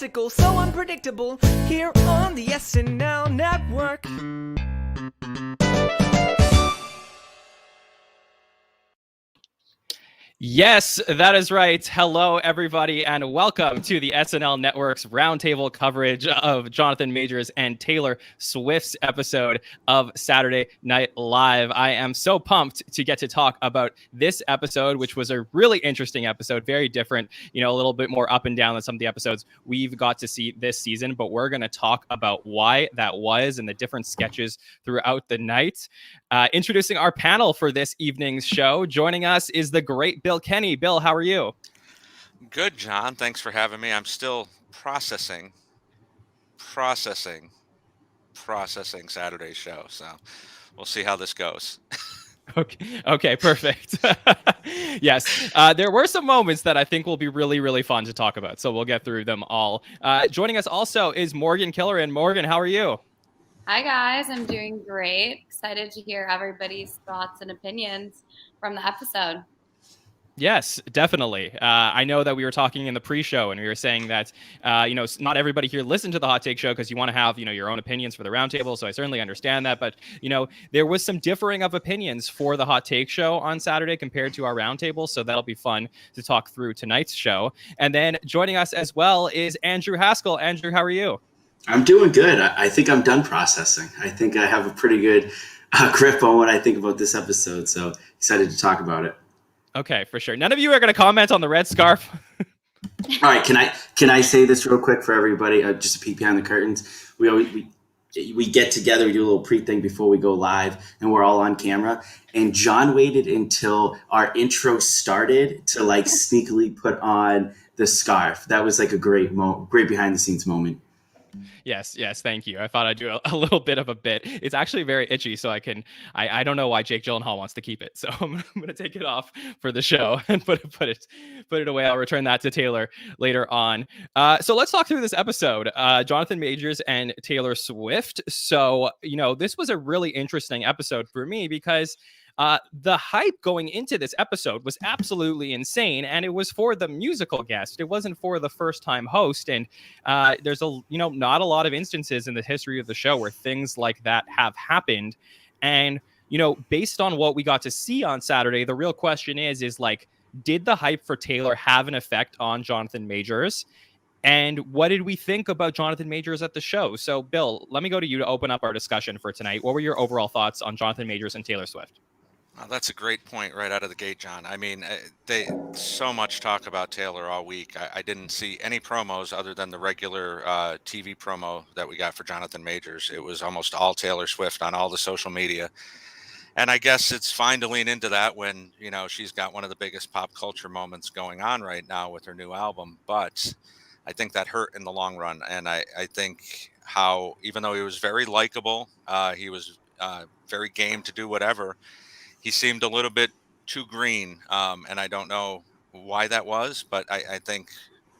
fantastical, so unpredictable, here on the SNL Network. Yes, that is right. Hello, everybody, and welcome to the SNL Network's roundtable coverage of Jonathan Majors and Taylor Swift's episode of Saturday Night Live. I am so pumped to get to talk about this episode, which was a really interesting episode, very different, a little bit more up and down than some of the episodes we've got to see this season. But we're going to talk about why that was and the different sketches throughout the night. Introducing our panel for this evening's show, joining us is the great Bill Kenney. Bill, how are you? Good, John. Thanks for having me. I'm still processing Saturday's show. So we'll see how this goes. Okay, perfect. Yes, there were some moments that I think will be really, really fun to talk about. So we'll get through them all. Joining us also is Morgan Killoren. Morgan, how are you? Hi, guys. I'm doing great. Excited to hear everybody's thoughts and opinions from the episode. Yes, definitely. I know that we were talking in the pre-show and we were saying that, not everybody here listened to the Hot Take Show because you want to have, your own opinions for the roundtable. So I certainly understand that. But, there was some differing of opinions for the Hot Take Show on Saturday compared to our roundtable. So that'll be fun to talk through tonight's show. And then joining us as well is Andrew Haskell. Andrew, how are you? I'm doing good. I think I'm done processing. I think I have a pretty good grip on what I think about this episode. So excited to talk about it. Okay, for sure. None of you are going to comment on the red scarf. All right. Can I say this real quick for everybody? Just a peek behind the curtains. We get together, we do a little pre-thing before we go live, and we're all on camera. And John waited until our intro started to sneakily put on the scarf. That was a great behind the sscenes moment. Yes, thank you. I thought I'd do a little bit of a bit. It's actually very itchy, so I don't know why Jake Gyllenhaal wants to keep it. So I'm gonna take it off for the show and put it away. I'll return that to Taylor later on. So let's talk through this episode. Jonathan Majors and Taylor Swift. So, this was a really interesting episode for me because the hype going into this episode was absolutely insane, and it was for the musical guest. It wasn't for the first-time host, and there's not a lot of instances in the history of the show where things like that have happened. And based on what we got to see on Saturday, the real question is did the hype for Taylor have an effect on Jonathan Majors? And what did we think about Jonathan Majors at the show? So, Bill, let me go to you to open up our discussion for tonight. What were your overall thoughts on Jonathan Majors and Taylor Swift? That's a great point right out of the gate, John. I mean, they so much talk about Taylor all week. I didn't see any promos other than the regular TV promo that we got for Jonathan Majors. It was almost all Taylor Swift on all the social media. And I guess it's fine to lean into that when, she's got one of the biggest pop culture moments going on right now with her new album. But I think that hurt in the long run. And I think how, even though he was very likable, he was very game to do whatever, he seemed a little bit too green, and I don't know why that was, but I think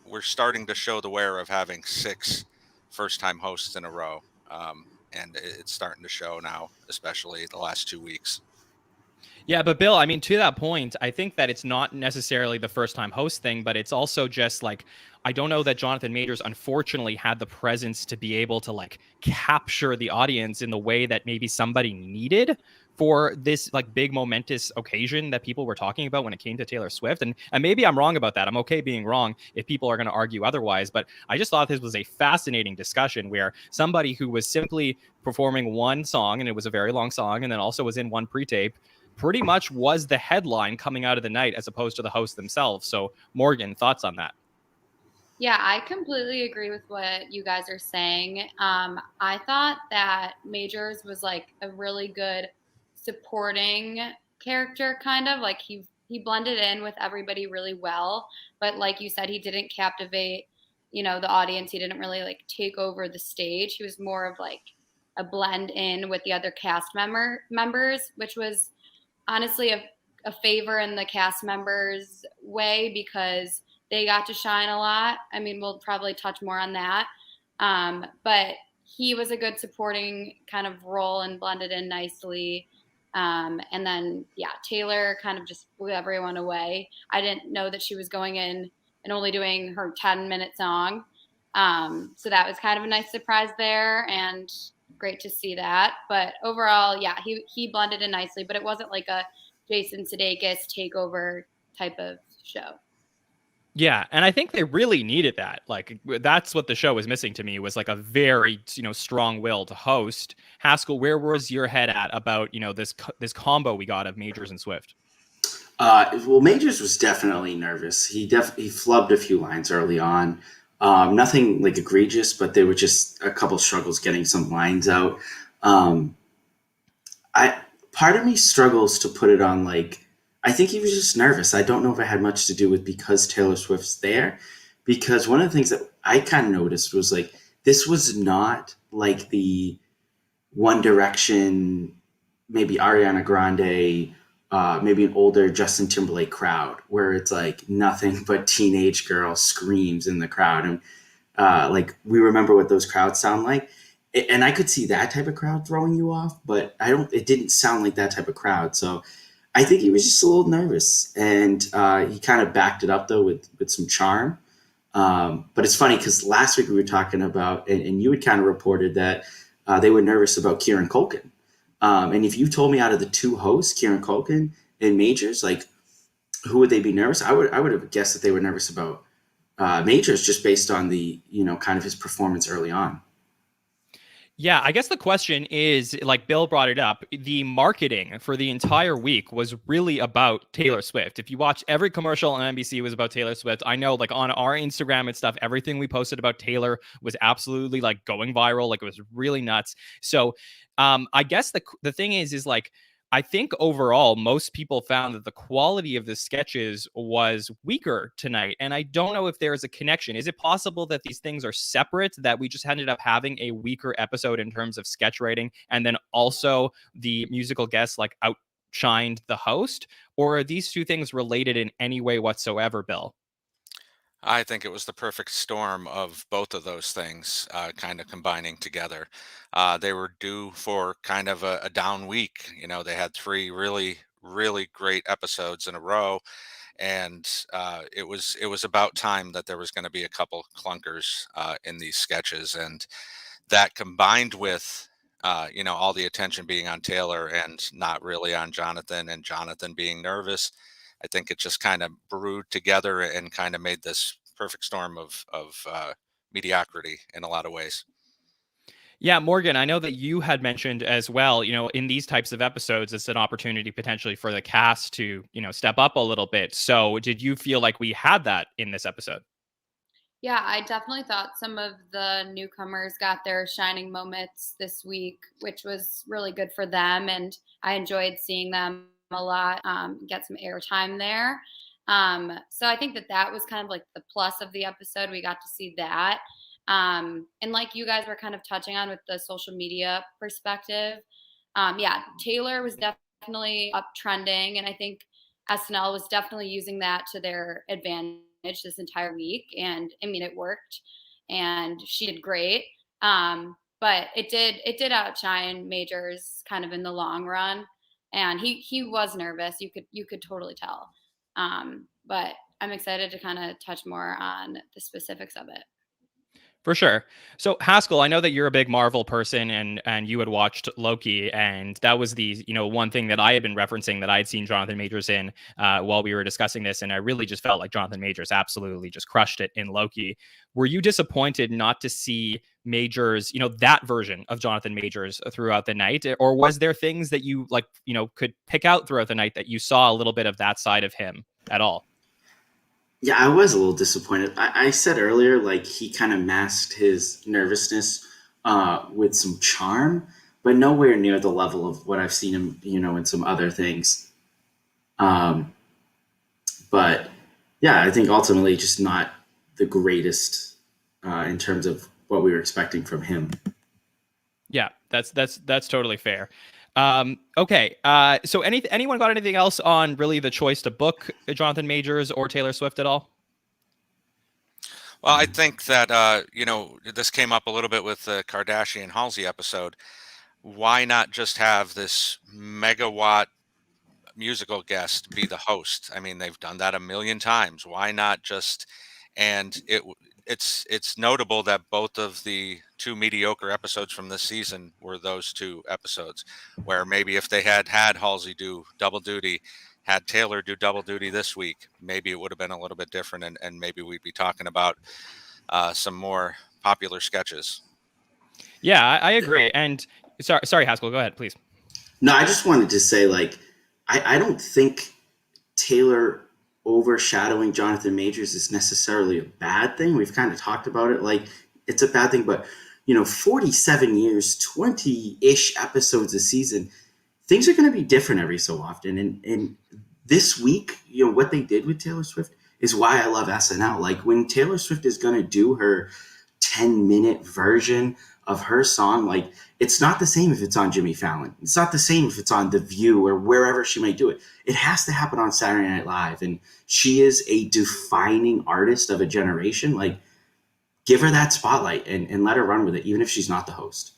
we're starting to show the wear of having 6 first-time hosts in a row, and it's starting to show now, especially the last 2 weeks. Yeah, but Bill, I mean, to that point, I think that it's not necessarily the first-time host thing, but it's also just I don't know that Jonathan Majors, unfortunately, had the presence to be able to capture the audience in the way that maybe somebody needed for this big momentous occasion that people were talking about when it came to Taylor Swift. And maybe I'm wrong about that. I'm okay being wrong if people are going to argue otherwise. But I just thought this was a fascinating discussion where somebody who was simply performing one song, and it was a very long song, and then also was in one pre-tape, pretty much was the headline coming out of the night as opposed to the hosts themselves. So Morgan, thoughts on that? Yeah, I completely agree with what you guys are saying. I thought that Majors was a really good supporting character, kind of he blended in with everybody really well. But like you said, he didn't captivate, the audience. He didn't really take over the stage. He was more of a blend in with the other cast members, which was honestly a favor in the cast members' way because they got to shine a lot. I mean, we'll probably touch more on that. But he was a good supporting kind of role and blended in nicely. And then, Taylor kind of just blew everyone away. I didn't know that she was going in and only doing her 10-minute song. So that was kind of a nice surprise there, and great to see that. But overall, yeah, he blended in nicely, but it wasn't like a Jason Sudeikis takeover type of show. Yeah, and I think they really needed that. Like that's what the show was missing to me, was like a very, strong will to host. Haskell, where was your head at about, this combo we got of Majors and Swift? Well, Majors was definitely nervous. He flubbed a few lines early on. Nothing like egregious, but there were just a couple struggles getting some lines out. Part of me struggles to put it on like, I think he was just nervous. I don't know if it had much to do with because Taylor Swift's there, because one of the things that I kind of noticed was like, this was not like the One Direction, maybe Ariana Grande, maybe an older Justin Timberlake crowd where it's like nothing but teenage girl screams in the crowd. And like we remember what those crowds sound like. And I could see that type of crowd throwing you off, but it didn't sound like that type of crowd. So I think he was just a little nervous, and he kind of backed it up though with some charm. But it's funny because last week we were talking about, and you had kind of reported that they were nervous about Kieran Culkin. And if you told me out of the two hosts, Kieran Culkin and Majors, like who would they be nervous? I would have guessed that they were nervous about Majors just based on the kind of his performance early on. Yeah, I guess the question is, like Bill brought it up, the marketing for the entire week was really about Taylor Swift. If you watch every commercial on NBC was about Taylor Swift. I know like on our Instagram and stuff, everything we posted about Taylor was absolutely like going viral. Like it was really nuts. So I guess the thing is like, I think overall, most people found that the quality of the sketches was weaker tonight. And I don't know if there's a connection. Is it possible that these things are separate, that we just ended up having a weaker episode in terms of sketch rating, and then also the musical guests like outshined the host? Or are these two things related in any way whatsoever, Bill? I think it was the perfect storm of both of those things kind of combining together. They were due for kind of a down week. They had three really, really great episodes in a row, and it was about time that there was going to be a couple clunkers in these sketches, and that combined with all the attention being on Taylor and not really on Jonathan, and Jonathan being nervous. I think it just kind of brewed together and kind of made this perfect storm of mediocrity in a lot of ways. Yeah, Morgan, I know that you had mentioned as well, in these types of episodes, it's an opportunity potentially for the cast to, step up a little bit. So did you feel like we had that in this episode? Yeah, I definitely thought some of the newcomers got their shining moments this week, which was really good for them. And I enjoyed seeing them a lot, get some airtime there. So I think that was kind of like the plus of the episode. We got to see that. And like you guys were kind of touching on with the social media perspective, yeah, Taylor was definitely uptrending. And I think SNL was definitely using that to their advantage this entire week, and I mean it worked, and she did great. But it did outshine Majors kind of in the long run, and he was nervous. You could totally tell. But I'm excited to kind of touch more on the specifics of it. For sure. So Haskell, I know that you're a big Marvel person, and you had watched Loki, and that was the one thing that I had been referencing that I had seen Jonathan Majors in while we were discussing this, and I really just felt like Jonathan Majors absolutely just crushed it in Loki. Were you disappointed not to see Majors, that version of Jonathan Majors throughout the night, or was there things that you could pick out throughout the night that you saw a little bit of that side of him at all? Yeah, I was a little disappointed. I said earlier, like he kind of masked his nervousness with some charm, but nowhere near the level of what I've seen him, in some other things. But yeah, I think ultimately just not the greatest in terms of what we were expecting from him. Yeah, that's totally fair. Okay. So anyone got anything else on really the choice to book Jonathan Majors or Taylor Swift at all? Well, I think that this came up a little bit with the Kardashian Halsey episode. Why not just have this megawatt musical guest be the host? I mean, they've done that a million times. Why not just And it's notable that both of the 2 mediocre episodes from this season were those 2 episodes, where maybe if they had Halsey do double duty, had Taylor do double duty this week, maybe it would have been a little bit different, and maybe we'd be talking about some more popular sketches. Yeah, I agree. And sorry, Haskell, go ahead, please. No, I just wanted to say, like, I don't think Taylor overshadowing Jonathan Majors is necessarily a bad thing. We've kind of talked about it like it's a bad thing, but 47 years, 20-ish episodes a season, things are going to be different every so often. And this week, what they did with Taylor Swift is why I love SNL. Like, when Taylor Swift is going to do her 10-minute version of her song, like, it's not the same if it's on Jimmy Fallon. It's not the same if it's on The View or wherever she might do it. It has to happen on Saturday Night Live. And she is a defining artist of a generation. Like, give her that spotlight and let her run with it, even if she's not the host.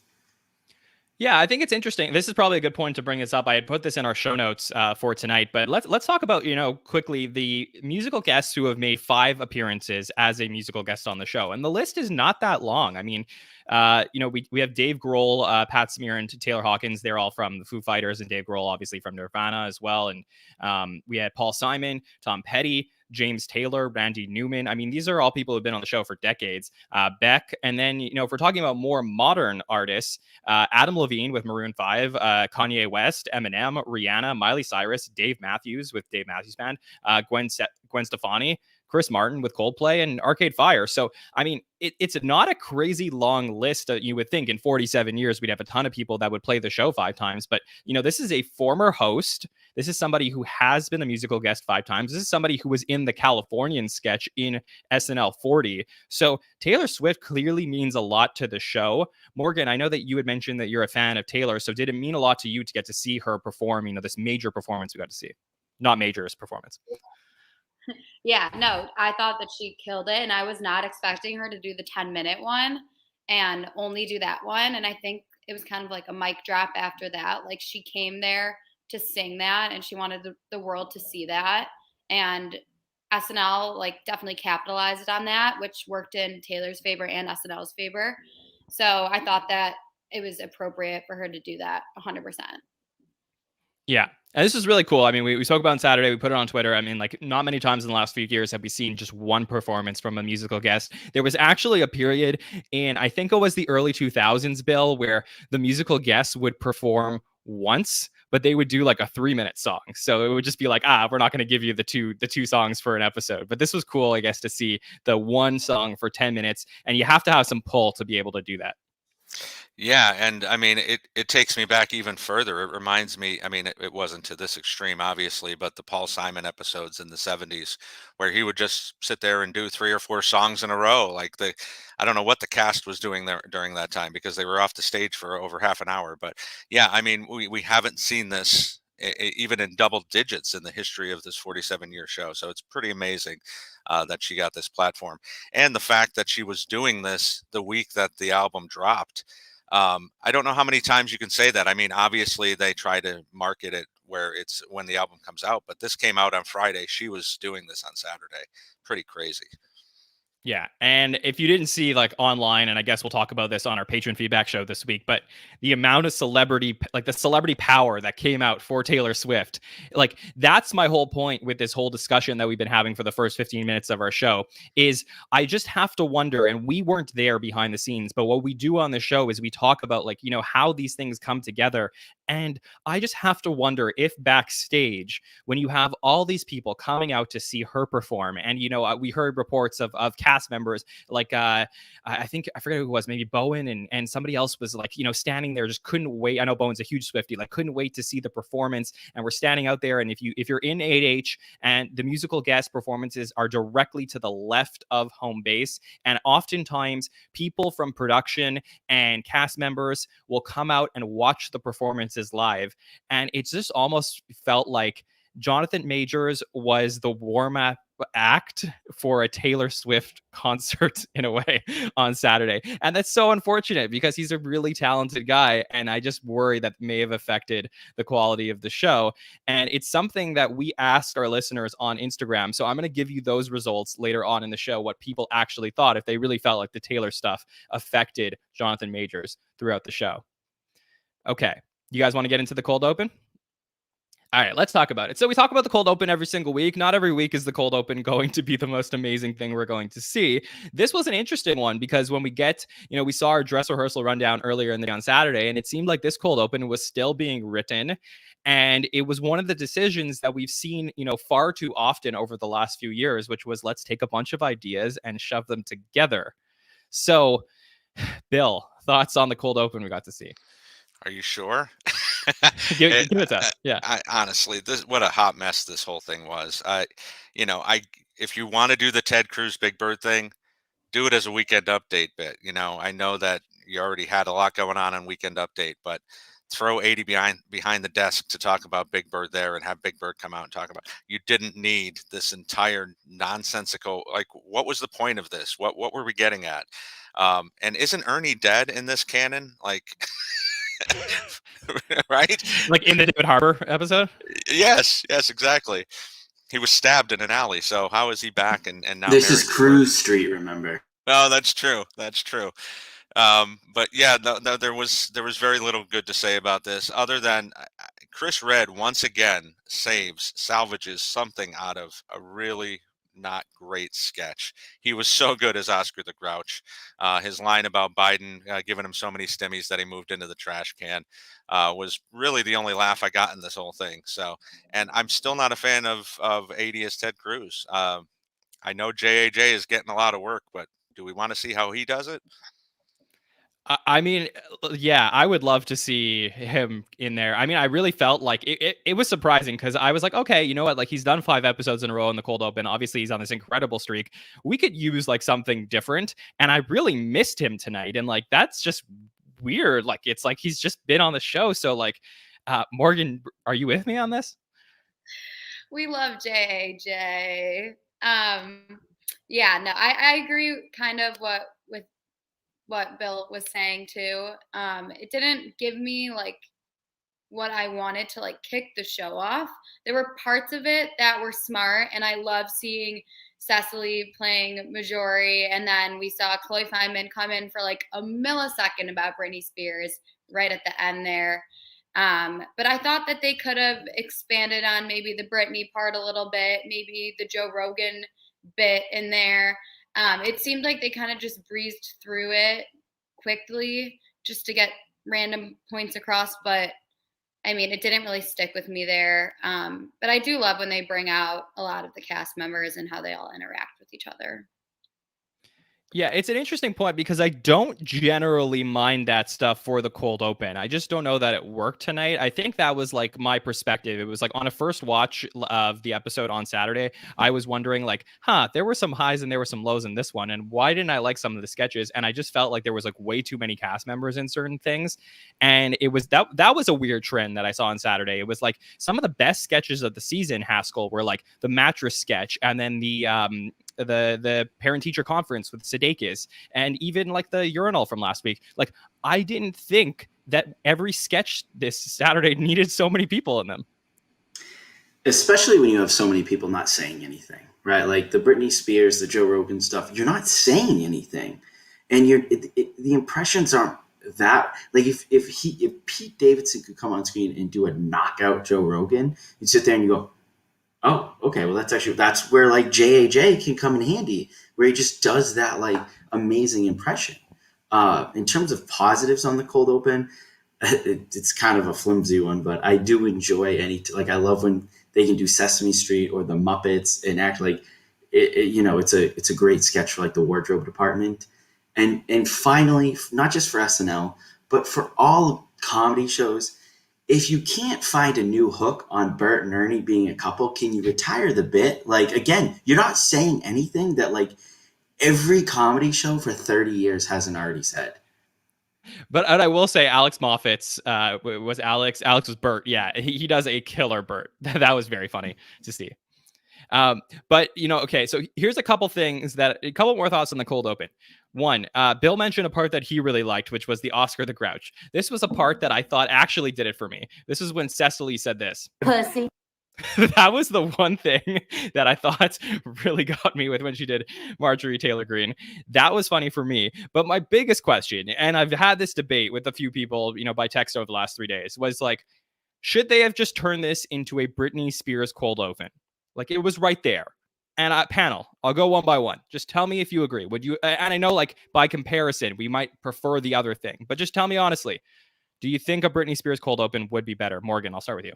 Yeah, I think it's interesting. This is probably a good point to bring this up. I had put this in our show notes for tonight, but let's talk about, quickly the musical guests who have made 5 appearances as a musical guest on the show. And the list is not that long. I mean, we have Dave Grohl, Pat Smear, and Taylor Hawkins. They're all from the Foo Fighters, and Dave Grohl obviously from Nirvana as well. And we had Paul Simon, Tom Petty, James Taylor, Randy Newman. I mean, these are all people who've been on the show for decades. Beck. And then, if we're talking about more modern artists, Adam Levine with Maroon 5, Kanye West, Eminem, Rihanna, Miley Cyrus, Dave Matthews with Dave Matthews Band, Gwen Stefani, Chris Martin with Coldplay, and Arcade Fire. So, I mean, it's not a crazy long list. You would think in 47 years, we'd have a ton of people that would play the show 5 times. But, this is a former host. This is somebody who has been a musical guest 5 times. This is somebody who was in the Californian sketch in SNL 40. So Taylor Swift clearly means a lot to the show. Morgan, I know that you had mentioned that you're a fan of Taylor. So did it mean a lot to you to get to see her perform, this major performance we got to see? Not Major's performance. Yeah, no, I thought that she killed it, and I was not expecting her to do the 10-minute one and only do that one. And I think it was kind of like a mic drop after that. Like, she came there to sing that, and she wanted the world to see that. And SNL, like, definitely capitalized on that, which worked in Taylor's favor and SNL's favor. So I thought that it was appropriate for her to do that 100%. Yeah. And this is really cool. I mean, we spoke about it on Saturday. We put it on Twitter. I mean, like, not many times in the last few years have we seen just one performance from a musical guest. There was actually a period in, I think it was the early 2000s, Bill, where the musical guests would perform once, but they would do like a 3-minute song. So it would just be like, we're not going to give you the two songs for an episode. But this was cool, I guess, to see the one song for 10 minutes. And you have to have some pull to be able to do that. Yeah, and I mean, it takes me back even further. It reminds me, I mean, it wasn't to this extreme, obviously, but the Paul Simon episodes in the 70s, where he would just sit there and do 3 or 4 songs in a row. Like, I don't know what the cast was doing there during that time, because they were off the stage for over half an hour. But yeah, I mean, we haven't seen this even in double digits in the history of this 47-year show. So it's pretty amazing that she got this platform. And the fact that she was doing this the week that the album dropped. I don't know how many times you can say that. I mean, obviously they try to market it where it's when the album comes out, but this came out on Friday. She was doing this on Saturday. Pretty crazy. Yeah. And if you didn't see, like, online, and I guess we'll talk about this on our patron feedback show this week, but the amount of celebrity power that came out for Taylor Swift, like, that's my whole point with this whole discussion that we've been having for the first 15 minutes of our show, is I just have to wonder, and we weren't there behind the scenes, but what we do on the show is we talk about, like, how these things come together. And I just have to wonder if backstage, when you have all these people coming out to see her perform, and, we heard reports of cast members, like, I forget who it was, maybe Bowen and somebody else was, like, standing there, just couldn't wait. I know Bowen's a huge Swiftie, like, couldn't wait to see the performance. And we're standing out there. And if you're in 8H and the musical guest performances are directly to the left of home base, and oftentimes people from production and cast members will come out and watch the performances live. And it just almost felt like Jonathan Majors was the warm-up act for a Taylor Swift concert in a way on Saturday. And that's so unfortunate because he's a really talented guy. And I just worry that may have affected the quality of the show. And it's something that we asked our listeners on Instagram. So I'm going to give you those results later on in the show, what people actually thought, if they really felt like the Taylor stuff affected Jonathan Majors throughout the show. Okay. You guys want to get into the cold open? All right, let's talk about it. So we talk about the cold open every single week. Not every week is the cold open going to be the most amazing thing we're going to see. This was an interesting one because when we get, we saw our dress rehearsal rundown earlier in the day on Saturday, and it seemed like this cold open was still being written. And it was one of the decisions that we've seen, far too often over the last few years, which was let's take a bunch of ideas and shove them together. So, Bill, thoughts on the cold open we got to see? Are you sure? give it to us. Yeah. Honestly, what a hot mess this whole thing was. If you want to do the Ted Cruz Big Bird thing, do it as a Weekend Update bit. I know that you already had a lot going on Weekend Update, but throw 80 behind the desk to talk about Big Bird there and have Big Bird come out and talk about. You didn't need this entire nonsensical. Like, what was the point of this? What were we getting at? And isn't Ernie dead in this canon? Like. Right? Like in the David Harbour episode? Yes, exactly. He was stabbed in an alley, so how is he back and now this is Cruz Street, remember? Oh, that's true. But yeah, no, there was very little good to say about this other than Chris Redd once again salvages something out of a really not great sketch. He was so good as Oscar the Grouch. His line about Biden giving him so many stimmies that he moved into the trash can was really the only laugh I got in this whole thing. So, and I'm still not a fan of 80 as Ted Cruz. I know JAJ is getting a lot of work, but do we want to see how he does it? I mean, yeah, I would love to see him in there. I mean, I really felt like it was surprising because I was like, okay, you know what? Like, he's done 5 episodes in a row in the cold open. Obviously, he's on this incredible streak. We could use like something different. And I really missed him tonight. And like, that's just weird. Like, it's like he's just been on the show. So like, Morgan, are you with me on this? We love JAJ. Yeah, no, I agree kind of with what Bill was saying too. It didn't give me like what I wanted to like kick the show off. There were parts of it that were smart, and I love seeing Cecily playing Majori, and then we saw Chloe Feynman come in for like a millisecond about Britney Spears right at the end there. But I thought that they could have expanded on maybe the Britney part a little bit, maybe the Joe Rogan bit in there. It seemed like they kind of just breezed through it quickly just to get random points across. But I mean, it didn't really stick with me there. But I do love when they bring out a lot of the cast members and how they all interact with each other. Yeah, it's an interesting point because I don't generally mind that stuff for the cold open. I just don't know that it worked tonight. I think that was like my perspective. It was like on a first watch of the episode on Saturday, I was wondering like, there were some highs and there were some lows in this one. And why didn't I like some of the sketches? And I just felt like there was like way too many cast members in certain things. And it was that was a weird trend that I saw on Saturday. It was like some of the best sketches of the season, Haskell, were like the mattress sketch and then the parent-teacher conference with Sudeikis, and even like the urinal from last week. Like, I didn't think that every sketch this Saturday needed so many people in them. Especially when you have so many people not saying anything, right? Like the Britney Spears, the Joe Rogan stuff, you're not saying anything. And the impressions aren't that, like if Pete Davidson could come on screen and do a knockout Joe Rogan, you'd sit there and you go, oh, okay. Well, that's where like JAJ can come in handy, where he just does that like amazing impression. In terms of positives on the cold open, it's kind of a flimsy one, but I do enjoy I love when they can do Sesame Street or the Muppets and act like it's a great sketch for like the wardrobe department. And finally, not just for SNL, but for all comedy shows, if you can't find a new hook on Bert and Ernie being a couple, can you retire the bit? Like, again, you're not saying anything that like every comedy show for 30 years hasn't already said. But I will say Alex Moffat's was Alex was Bert. Yeah, he does a killer Bert. That was very funny to see. But okay, so here's a couple more thoughts on the cold open. One, Bill mentioned a part that he really liked, which was the Oscar the Grouch. This was a part that I thought actually did it for me. This is when Cecily said this. Pussy. That was the one thing that I thought really got me with when she did Marjorie Taylor Greene. That was funny for me. But my biggest question, and I've had this debate with a few people, by text over the last 3 days, was like, should they have just turned this into a Britney Spears cold open? Like, it was right there. And panel, I'll go one by one. Just tell me if you agree. Would you? And I know, like, by comparison, we might prefer the other thing. But just tell me honestly, do you think a Britney Spears cold open would be better? Morgan, I'll start with you.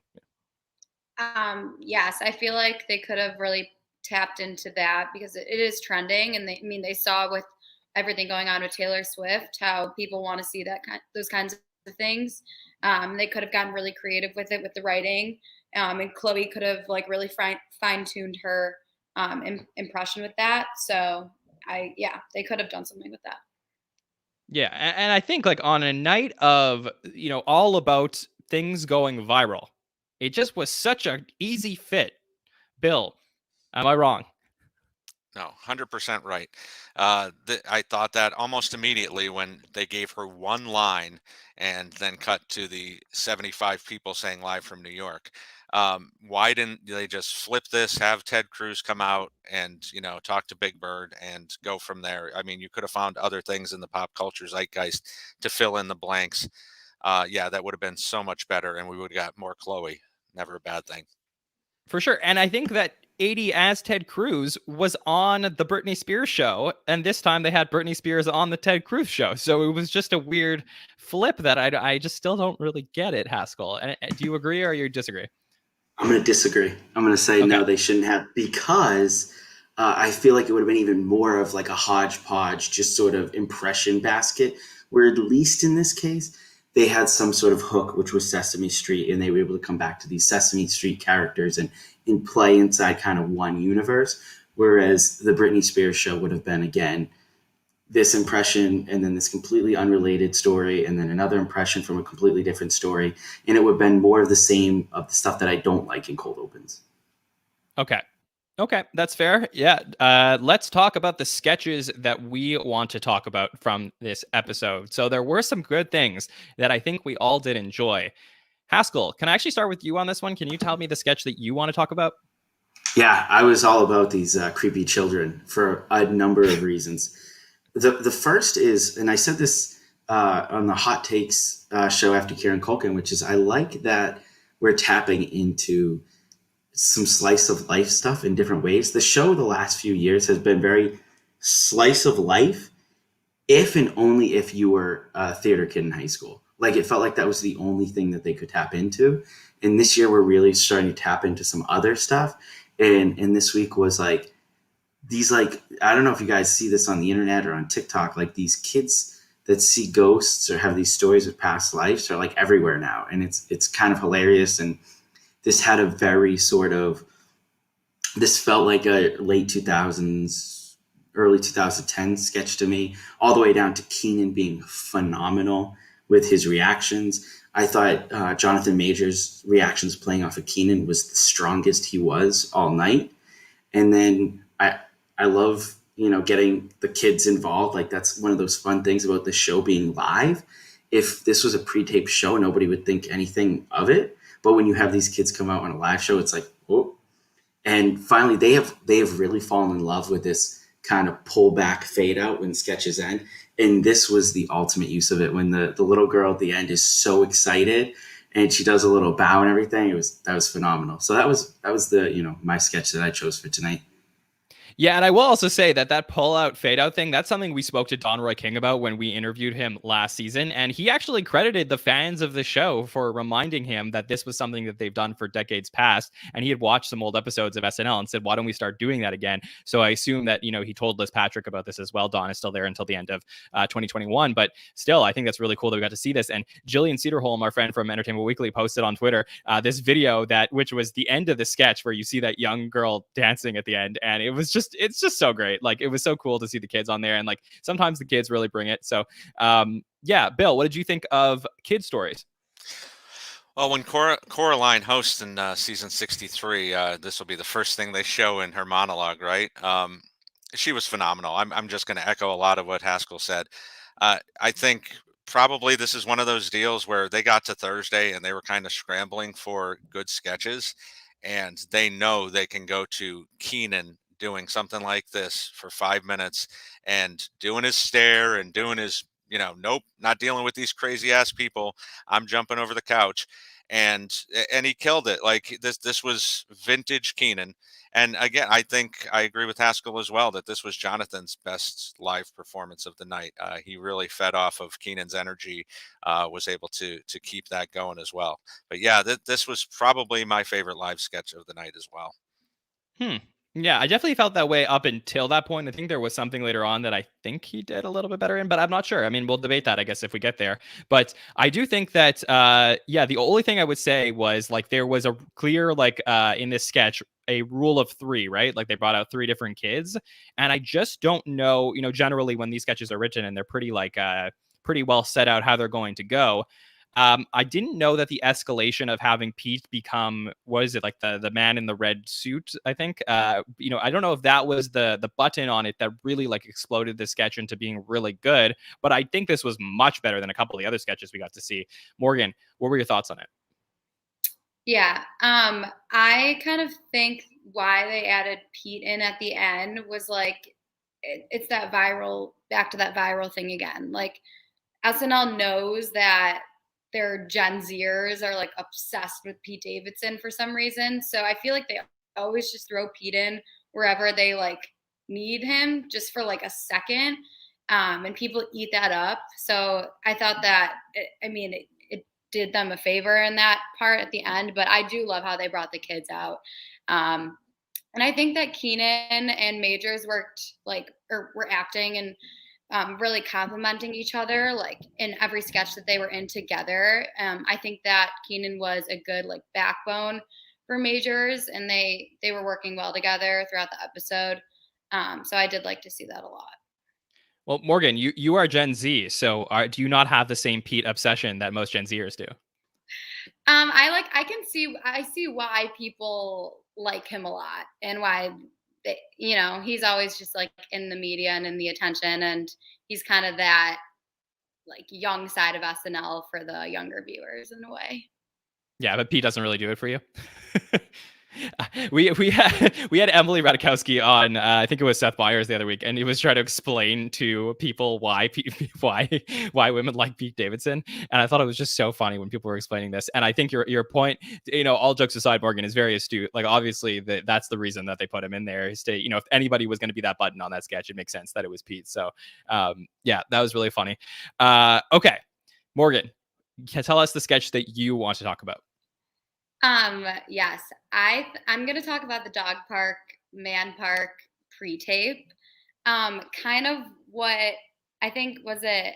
Yes, I feel like they could have really tapped into that because it is trending, and they saw with everything going on with Taylor Swift how people want to see those kinds of things. They could have gotten really creative with it with the writing, and Chloe could have like really fine-tuned her impression with that. So they could have done something with that. Yeah, and I think like on a night of all about things going viral, it just was such an easy fit. Bill, am I wrong? No, 100% right. I thought that almost immediately when they gave her one line and then cut to the 75 people saying live from New York. Why didn't they just flip this, have Ted Cruz come out and, talk to Big Bird and go from there? I mean, you could have found other things in the pop culture zeitgeist to fill in the blanks. That would have been so much better, and we would have got more Chloe. Never a bad thing. For sure. And I think that 80 as Ted Cruz was on the Britney Spears show, and this time they had Britney Spears on the Ted Cruz show. So it was just a weird flip that I just still don't really get it, Haskell. And do you agree or you disagree? I'm going to disagree. I'm going to say no, they shouldn't have, because I feel like it would have been even more of like a hodgepodge, just sort of impression basket, where at least in this case, they had some sort of hook, which was Sesame Street, and they were able to come back to these Sesame Street characters and play inside kind of one universe. Whereas the Britney Spears show would have been, again, this impression and then this completely unrelated story and then another impression from a completely different story. And it would have been more of the same of the stuff that I don't like in cold opens. Okay, that's fair. Yeah, let's talk about the sketches that we want to talk about from this episode. So there were some good things that I think we all did enjoy. Haskell, can I actually start with you on this one? Can you tell me the sketch that you want to talk about? Yeah, I was all about these creepy children for a number of reasons. The first is, and I said this on the Hot Takes show after Kieran Culkin, which is I like that we're tapping into some slice of life stuff in different ways. The show the last few years has been very slice of life, if and only if you were a theater kid in high school. Like, it felt like that was the only thing that they could tap into. And this year we're really starting to tap into some other stuff. And this week was like these, like, I don't know if you guys see this on the internet or on TikTok, like these kids that see ghosts or have these stories of past lives are like everywhere now. And it's kind of hilarious. And this had a very sort of, this felt like a late 2000s, early 2010s sketch to me, all the way down to Keenan being phenomenal with his reactions. I thought Jonathan Majors' reactions playing off of Keenan was the strongest he was all night. And then I love, getting the kids involved. Like, that's one of those fun things about the show being live. If this was a pre-taped show, nobody would think anything of it. But when you have these kids come out on a live show, it's like, oh. And finally, they have really fallen in love with this kind of pull back fade out when sketches end. And this was the ultimate use of it, when the little girl at the end is so excited and she does a little bow and everything. That was phenomenal. So that was the, my sketch that I chose for tonight. Yeah, and I will also say that pull-out, fade-out thing, that's something we spoke to Don Roy King about when we interviewed him last season, and he actually credited the fans of the show for reminding him that this was something that they've done for decades past, and he had watched some old episodes of SNL and said, why don't we start doing that again? So I assume that, he told Liz Patrick about this as well. Don is still there until the end of 2021, but still, I think that's really cool that we got to see this, and Jillian Cedarholm, our friend from Entertainment Weekly, posted on Twitter this video which was the end of the sketch where you see that young girl dancing at the end, and it's just so great. Like, it was so cool to see the kids on there, and like sometimes the kids really bring it. So Bill, what did you think of Kid Stories? Well, when Coraline hosts in season 63, this will be the first thing they show in her monologue, right? She was phenomenal. I'm just going to echo a lot of what Haskell said. I think probably this is one of those deals where they got to Thursday and they were kind of scrambling for good sketches, and they know they can go to Keenan doing something like this for 5 minutes and doing his stare and doing his, nope, not dealing with these crazy ass people. I'm jumping over the couch, and he killed it. Like this was vintage Keenan. And again, I think I agree with Haskell as well that this was Jonathan's best live performance of the night. He really fed off of Keenan's energy, was able to keep that going as well. But yeah, this was probably my favorite live sketch of the night as well. Hmm. Yeah, I definitely felt that way up until that point. I think there was something later on that I think he did a little bit better in, but I'm not sure. I mean, we'll debate that, I guess, if we get there. But I do think that, yeah, the only thing I would say was like there was a clear, like, in this sketch, a rule of three, right? Like they brought out three different kids. And I just don't know, generally when these sketches are written and they're pretty, like, pretty well set out how they're going to go. I didn't know that the escalation of having Pete become, what is it, like the man in the red suit, I think. I don't know if that was the button on it that really like exploded the sketch into being really good, but I think this was much better than a couple of the other sketches we got to see. Morgan, what were your thoughts on it? Yeah, I kind of think why they added Pete in at the end was like it's that viral, back to that viral thing again. Like SNL knows that their Gen Zers are like obsessed with Pete Davidson for some reason. So I feel like they always just throw Pete in wherever they like need him just for like a second. And people eat that up. So I thought that, it did them a favor in that part at the end, but I do love how they brought the kids out. And I think that Keenan and Majors were acting and really complimenting each other, like in every sketch that they were in together. I think that Keenan was a good like backbone for Majors, and they were working well together throughout the episode. So I did like to see that a lot. Well, Morgan, you are Gen Z, so do you not have the same Pete obsession that most Gen Zers do? I see why people like him a lot and why he's always just like in the media and in the attention, and he's kind of that like young side of SNL for the younger viewers in a way. Yeah, but Pete doesn't really do it for you. we had Emily Ratajkowski on. I think it was Seth Meyers the other week, and he was trying to explain to people why why women like Pete Davidson. And I thought it was just so funny when people were explaining this. And I think your point, all jokes aside, Morgan, is very astute. Like obviously that's the reason that they put him in there. Is to, if anybody was going to be that button on that sketch, it makes sense that it was Pete. So yeah, that was really funny. Okay, Morgan, tell us the sketch that you want to talk about. Yes, I'm gonna talk about the dog park, man park pre-tape. Kind of what I think was it.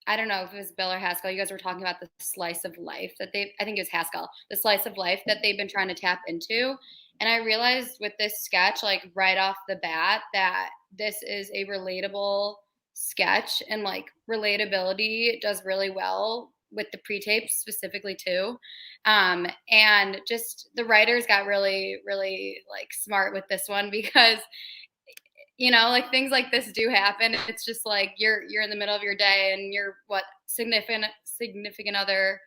I don't know if it was Bill or Haskell. You guys were talking about the slice of life I think it was Haskell, the slice of life that they've been trying to tap into. And I realized with this sketch, like right off the bat, that this is a relatable sketch, and like relatability does really well with the pre-tape specifically too. And just the writers got really, really like smart with this one because like things like this do happen. It's just like you're in the middle of your day and your significant other,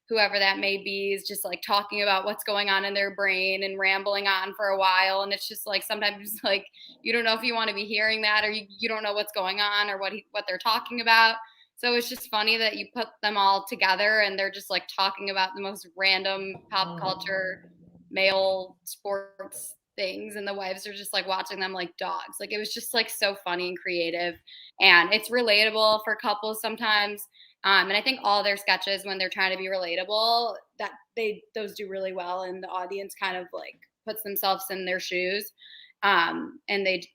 whoever that may be, is just like talking about what's going on in their brain and rambling on for a while. And it's just like sometimes like you don't know if you want to be hearing that, or you don't know what's going on or what they're talking about. So it's just funny that you put them all together and they're just like talking about the most random pop culture, male sports things, and the wives are just like watching them like dogs. Like it was just like so funny and creative, and it's relatable for couples sometimes. And I think all their sketches, when they're trying to be relatable, that those do really well, and the audience kind of like puts themselves in their shoes, and they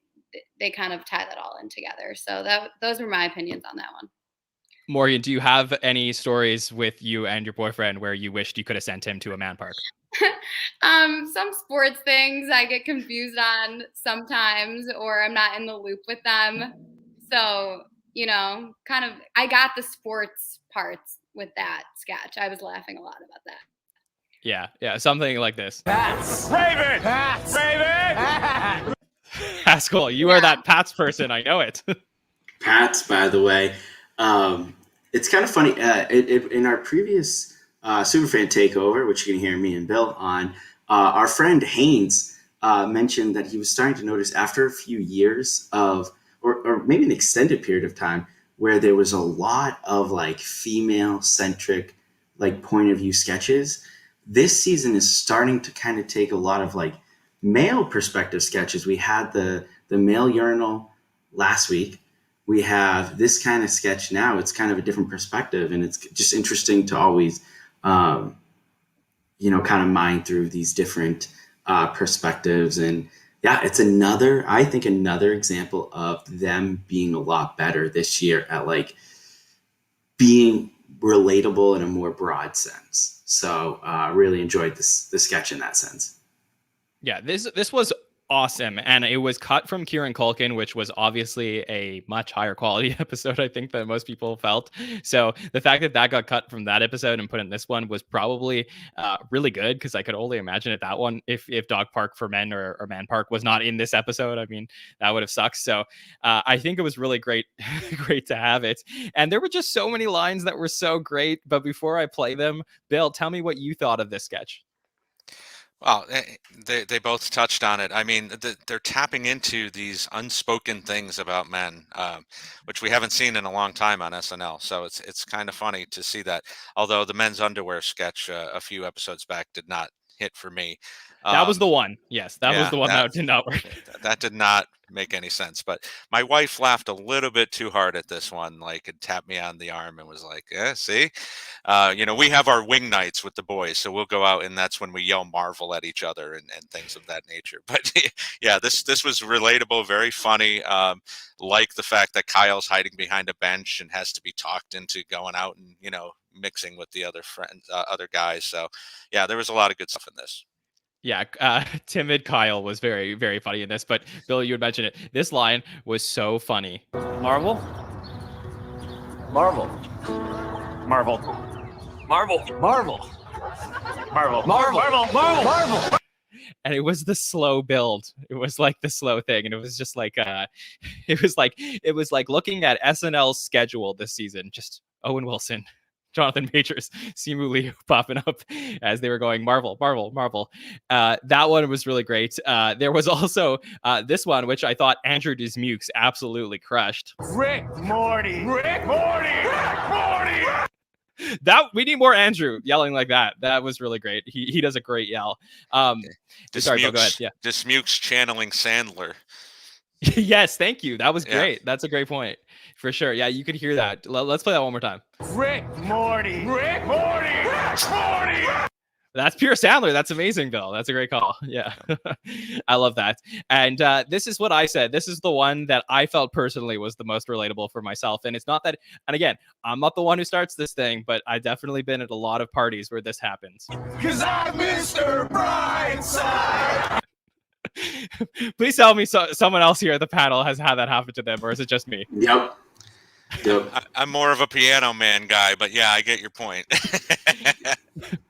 kind of tie that all in together. So those were my opinions on that one. Morgan, do you have any stories with you and your boyfriend where you wished you could have sent him to a man park? Some sports things I get confused on sometimes, or I'm not in the loop with them. So, kind of, I got the sports parts with that sketch. I was laughing a lot about that. Yeah, something like this. Pats. Raven. Pats. Raven. Haskell, you are that Pats person. I know it. Pats, by the way. It's kind of funny. In our previous Superfan takeover, which you can hear me and Bill on, our friend Haynes mentioned that he was starting to notice after a few years of, or maybe an extended period of time, where there was a lot of like female centric, like point of view sketches. This season is starting to kind of take a lot of like male perspective sketches. We had the male urinal last week. We have this kind of sketch now. It's kind of a different perspective, and it's just interesting to always, kind of mine through these different perspectives. And yeah, it's another example of them being a lot better this year at like being relatable in a more broad sense. So really enjoyed the sketch in that sense. Yeah, this was awesome, and it was cut from Kieran Culkin, which was obviously a much higher quality episode, I think, than most people felt. So the fact that got cut from that episode and put in this one was probably really good, because I could only imagine at that one if Dog Park for Men or Man Park was not in this episode. I mean, that would have sucked. So I think it was really great great to have it, and there were just so many lines that were so great. But before I play them, Bill, tell me what you thought of this sketch. Well, they both touched on it. I mean, they're tapping into these unspoken things about men, which we haven't seen in a long time on SNL. So it's kind of funny to see that. Although the men's underwear sketch a few episodes back did not hit for me. That was the one. Yes, that was the one that did not work. That did not make any sense. But my wife laughed a little bit too hard at this one, like, and tapped me on the arm and was like, see, we have our wing nights with the boys, so we'll go out and that's when we yell Marvel at each other and things of that nature. But yeah, this was relatable, very funny. Like the fact that Kyle's hiding behind a bench and has to be talked into going out and, mixing with the other friends, other guys. So yeah, there was a lot of good stuff in this. Yeah, timid Kyle was very, very funny in this. But Bill, you had mentioned it. This line was so funny. Marvel. Marvel. Marvel. Marvel. Marvel. Marvel. Marvel. Marvel. Marvel. And it was the slow build. It was like the slow thing, and it was just like it was like looking at SNL's schedule this season. Just Owen Wilson, Jonathan Majors, Simu Liu popping up as they were going Marvel, Marvel, Marvel. That one was really great. There was also this one, which I thought Andrew Dismukes absolutely crushed. Rick Morty. Rick Morty. Rick Morty. That we need more Andrew yelling like that. That was really great. He does a great yell. Sorry, Bill, go ahead. Yeah, Dismukes channeling Sandler. Yes, thank you. That was great. Yeah. That's a great point for sure. Yeah, you could hear that. Let's play that one more time. Rick Morty. Rick Morty. Rick Morty. That's pure Sandler. That's amazing, Bill. That's a great call. Yeah, I love that. And this is what I said. This is the one that I felt personally was the most relatable for myself. And it's not that, and again, I'm not the one who starts this thing, but I've definitely been at a lot of parties where this happens. Because I'm Mr. Brightside. Please tell me someone else here at the panel has had that happen to them, or is it just me? Yep. I'm more of a piano man guy, but yeah, I get your point.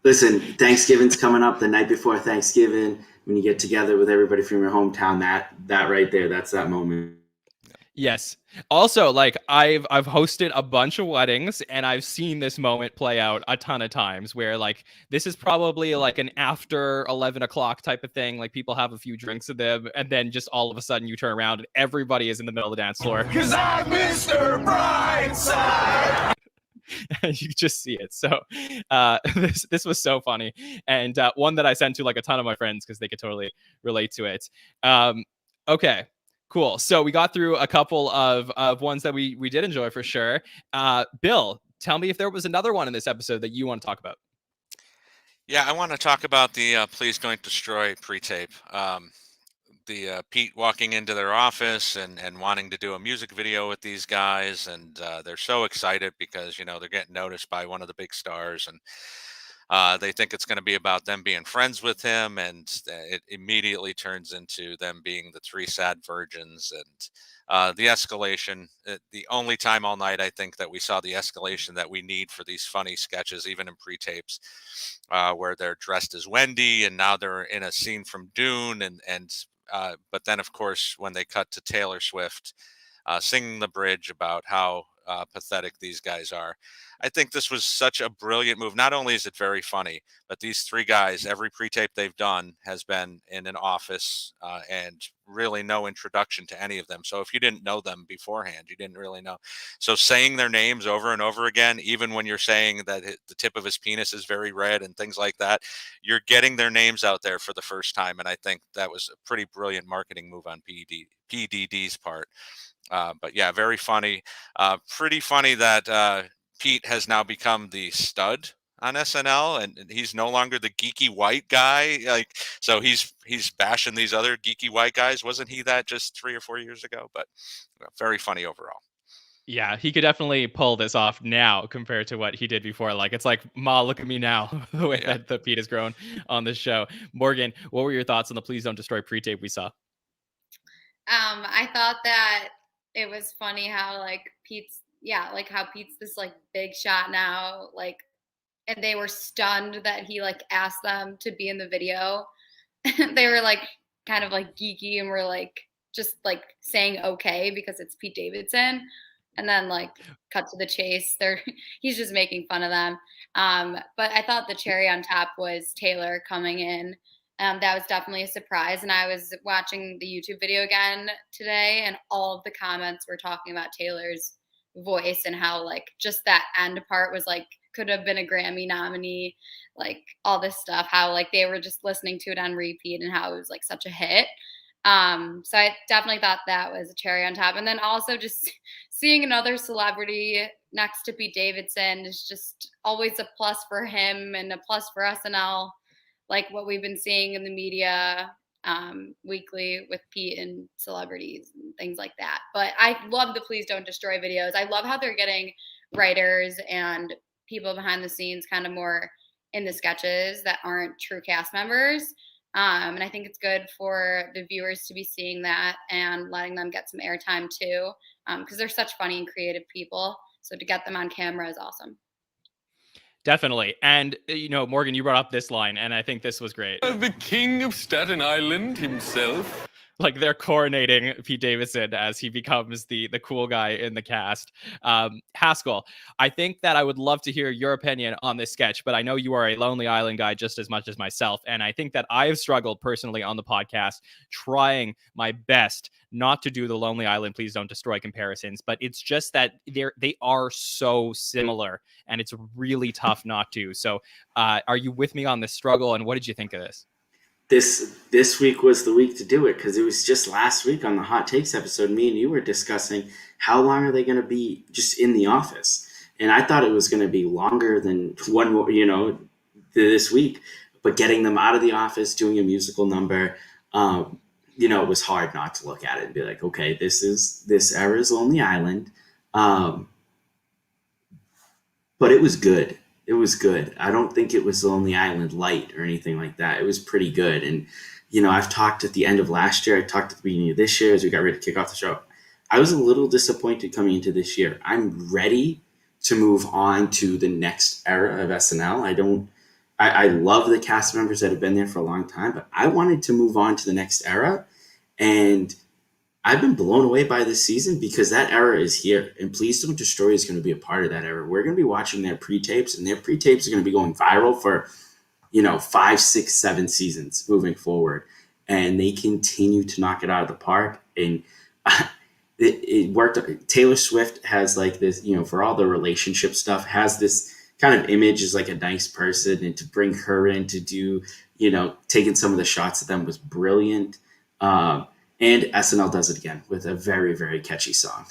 Listen, Thanksgiving's coming up, the night before Thanksgiving, when you get together with everybody from your hometown, that right there, that's that moment. Yes. Also, like I've hosted a bunch of weddings, and I've seen this moment play out a ton of times where like this is probably like an after 11 o'clock type of thing. Like people have a few drinks with them, and then just all of a sudden you turn around and everybody is in the middle of the dance floor. Because I'm Mr. Brightside. And you just see it. So this was so funny, and one that I sent to like a ton of my friends because they could totally relate to it. Okay. Cool. So we got through a couple of ones that we did enjoy for sure. Bill, tell me if there was another one in this episode that you want to talk about. Yeah, I want to talk about the Please Don't Destroy pre-tape. The Pete walking into their office and wanting to do a music video with these guys, and they're so excited because they're getting noticed by one of the big stars, and They think it's going to be about them being friends with him, and it immediately turns into them being the three sad virgins. And the escalation, the only time all night I think that we saw the escalation that we need for these funny sketches, even in pre-tapes, where they're dressed as Wendy, and now they're in a scene from Dune, but then of course when they cut to Taylor Swift singing the bridge about how pathetic these guys are. I think this was such a brilliant move. Not only is it very funny, but these three guys, every pre-tape they've done has been in an office, and really no introduction to any of them. So if you didn't know them beforehand, you didn't really know. So saying their names over and over again, even when you're saying that the tip of his penis is very red and things like that, you're getting their names out there for the first time. And I think that was a pretty brilliant marketing move on PDD's part. But yeah, very funny. Pretty funny that Pete has now become the stud on SNL, and he's no longer the geeky white guy. Like, so he's bashing these other geeky white guys. Wasn't he that just 3 or 4 years ago? But very funny overall. Yeah, he could definitely pull this off now compared to what he did before. Like, it's like, Ma, look at me now, the way Yeah. that Pete has grown on this show. Morgan, what were your thoughts on the Please Don't Destroy pre-tape we saw? I thought that it was funny how how Pete's this like big shot now, like, and they were stunned that he like asked them to be in the video. They were like kind of like geeky and were like just like saying okay because it's Pete Davidson, and then like cut to the chase. He's just making fun of them. But I thought the cherry on top was Taylor coming in. That was definitely a surprise. And I was watching the YouTube video again today, and all of the comments were talking about Taylor's voice and how like just that end part was like could have been a Grammy nominee, like all this stuff, how like they were just listening to it on repeat and how it was like such a hit. So I definitely thought that was a cherry on top. And then also just seeing another celebrity next to Pete Davidson is just always a plus for him and a plus for SNL, like what we've been seeing in the media weekly with Pete and celebrities and things like that. But I love the Please Don't Destroy videos. I love how they're getting writers and people behind the scenes kind of more in the sketches that aren't true cast members. And I think it's good for the viewers to be seeing that and letting them get some airtime too, because they're such funny and creative people. So to get them on camera is awesome. Definitely. And, Morgan, you brought up this line, and I think this was great. The king of Staten Island himself. Like, they're coronating Pete Davidson as he becomes the cool guy in the cast. Haskell, I think that I would love to hear your opinion on this sketch, but I know you are a Lonely Island guy just as much as myself. And I think that I've struggled personally on the podcast trying my best not to do the Lonely Island Please Don't Destroy comparisons, but it's just that they are so similar, and it's really tough not to. So are you with me on this struggle, and what did you think of this? This week was the week to do it, because it was just last week on the Hot Takes episode, me and you were discussing how long are they going to be just in the office, and I thought it was going to be longer than one more, this week. But getting them out of the office, doing a musical number, it was hard not to look at it and be like, okay, this era's Lonely Island, but it was good. It was good. I don't think it was Lonely Island light or anything like that. It was pretty good. And, I've talked at the end of last year. I talked at the beginning of this year as we got ready to kick off the show. I was a little disappointed coming into this year. I'm ready to move on to the next era of SNL. I love the cast members that have been there for a long time, but I wanted to move on to the next era. And I've been blown away by this season because that era is here, and Please Don't Destroy is going to be a part of that era. We're going to be watching their pre-tapes, and their pre-tapes are going to be going viral for, 5, 6, 7 seasons moving forward. And they continue to knock it out of the park. And it worked. Taylor Swift has like this, for all the relationship stuff, has this kind of image as like a nice person, and to bring her in to do, taking some of the shots of them was brilliant. And SNL does it again with a very, very catchy song.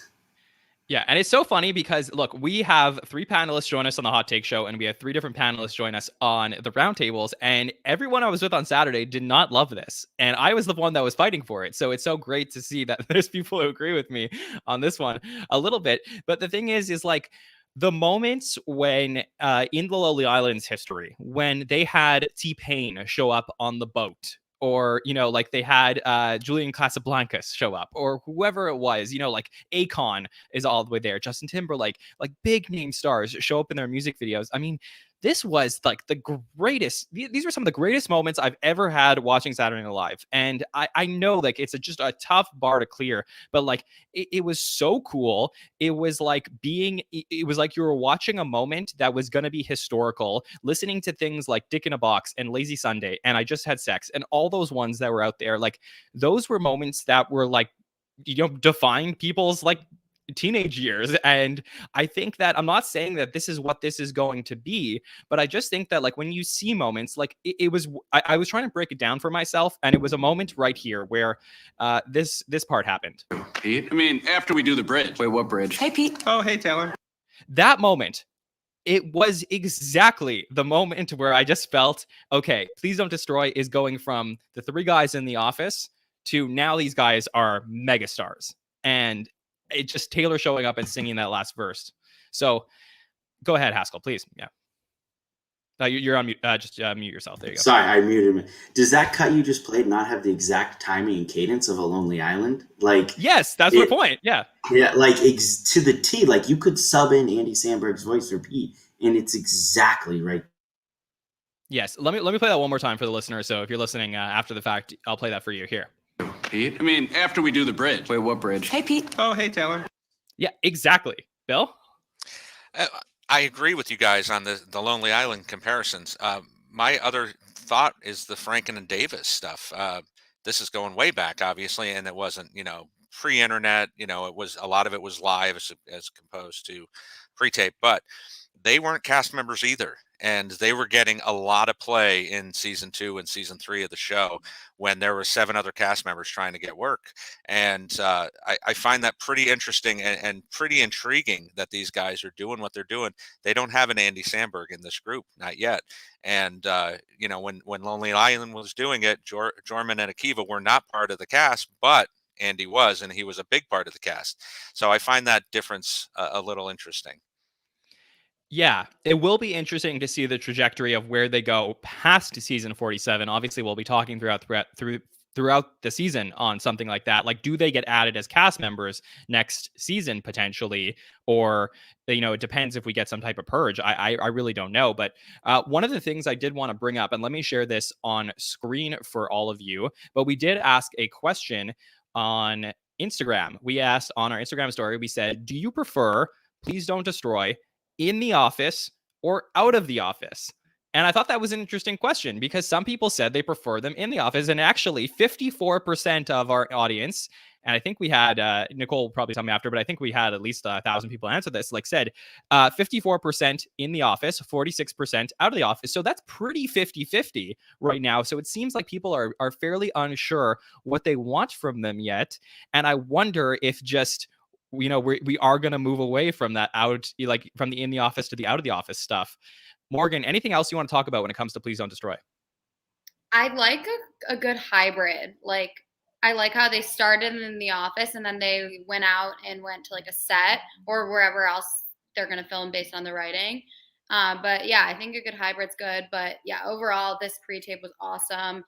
Yeah, and it's so funny because, look, we have 3 panelists join us on the Hot Take Show, and we have 3 different panelists join us on the Roundtables, and everyone I was with on Saturday did not love this, and I was the one that was fighting for it. So it's so great to see that there's people who agree with me on this one a little bit. But the thing is like, the moments when in the Lonely Island's history, when they had T-Pain show up on the boat, or, you know, like they had Julian Casablancas show up, or whoever it was, you know, like Akon is all the way there, Justin Timberlake, like big name stars show up in their music videos. I mean, this was like the greatest. These were some of the greatest moments I've ever had watching Saturday Night Live. And I know like it's just a tough bar to clear, but like it was so cool. It was like it was like you were watching a moment that was going to be historical, listening to things like Dick in a Box and Lazy Sunday and I Just Had Sex and all those ones that were out there. Like those were moments that were like, you know, define people's like teenage years. And I think that I'm not saying that this is what this is going to be, but I just think that like when you see moments like it was, I was trying to break it down for myself, and it was a moment right here where this part happened. Pete, I mean, after we do the bridge. Wait, what bridge? Hey, Pete. Oh, hey, Taylor. That moment, it was exactly the moment where I just felt, okay, Please Don't Destroy is going from the three guys in the office to now these guys are megastars. And it just Taylor showing up and singing that last verse. So go ahead, Haskell, please. Yeah. You're on mute. Just mute yourself. There you go. Sorry, I muted him. Does that cut you just played not have the exact timing and cadence of A Lonely Island? Like, yes, that's my point. Yeah. Yeah, like to the T. Like you could sub in Andy Samberg's voice for Pete, and it's exactly right. Yes. Let me play that one more time for the listener. So if you're listening after the fact, I'll play that for you here. Pete, I mean, after we do the bridge. Wait, what bridge? Hey, Pete. Oh, hey, Taylor. Yeah, exactly. Bill? I agree with you guys on the Lonely Island comparisons. My other thought is the Franken and Davis stuff. This is going way back, obviously, and it wasn't, you know, pre-internet. You know, it was a lot of it was live as opposed to pre-tape, but they weren't cast members either. And they were getting a lot of play in season 2 and season 3 of the show when there were 7 other cast members trying to get work. And I find that pretty interesting and pretty intriguing that these guys are doing what they're doing. They don't have an Andy Samberg in this group, not yet. And, you know, when Lonely Island was doing it, Jorman and Akiva were not part of the cast, but Andy was, and he was a big part of the cast. So I find that difference a little interesting. Yeah, it will be interesting to see the trajectory of where they go past season 47. Obviously, we'll be talking throughout the season on something like that. Like, do they get added as cast members next season potentially? Or, you know, it depends if we get some type of purge. I really don't know. But one of the things I did want to bring up, and let me share this on screen for all of you, but we did ask a question on Instagram. We asked on our Instagram story, we said, do you prefer Please Don't Destroy in the office or out of the office? And I thought that was an interesting question because some people said they prefer them in the office. And actually 54% of our audience, and I think we had, Nicole will probably tell me after, but I think we had at least 1,000 people answer this, like said 54% in the office, 46% out of the office. So that's pretty 50-50 right now. So it seems like people are fairly unsure what they want from them yet. And I wonder if just, you know, we are going to move away from that out, like from the in the office to the out of the office stuff. Morgan, anything else you want to talk about when it comes to Please Don't Destroy? I like a good hybrid. Like, I like how they started in the office and then they went out and went to like a set or wherever else they're going to film based on the writing. But yeah, I think a good hybrid's good. But yeah, overall, this pre-tape was awesome.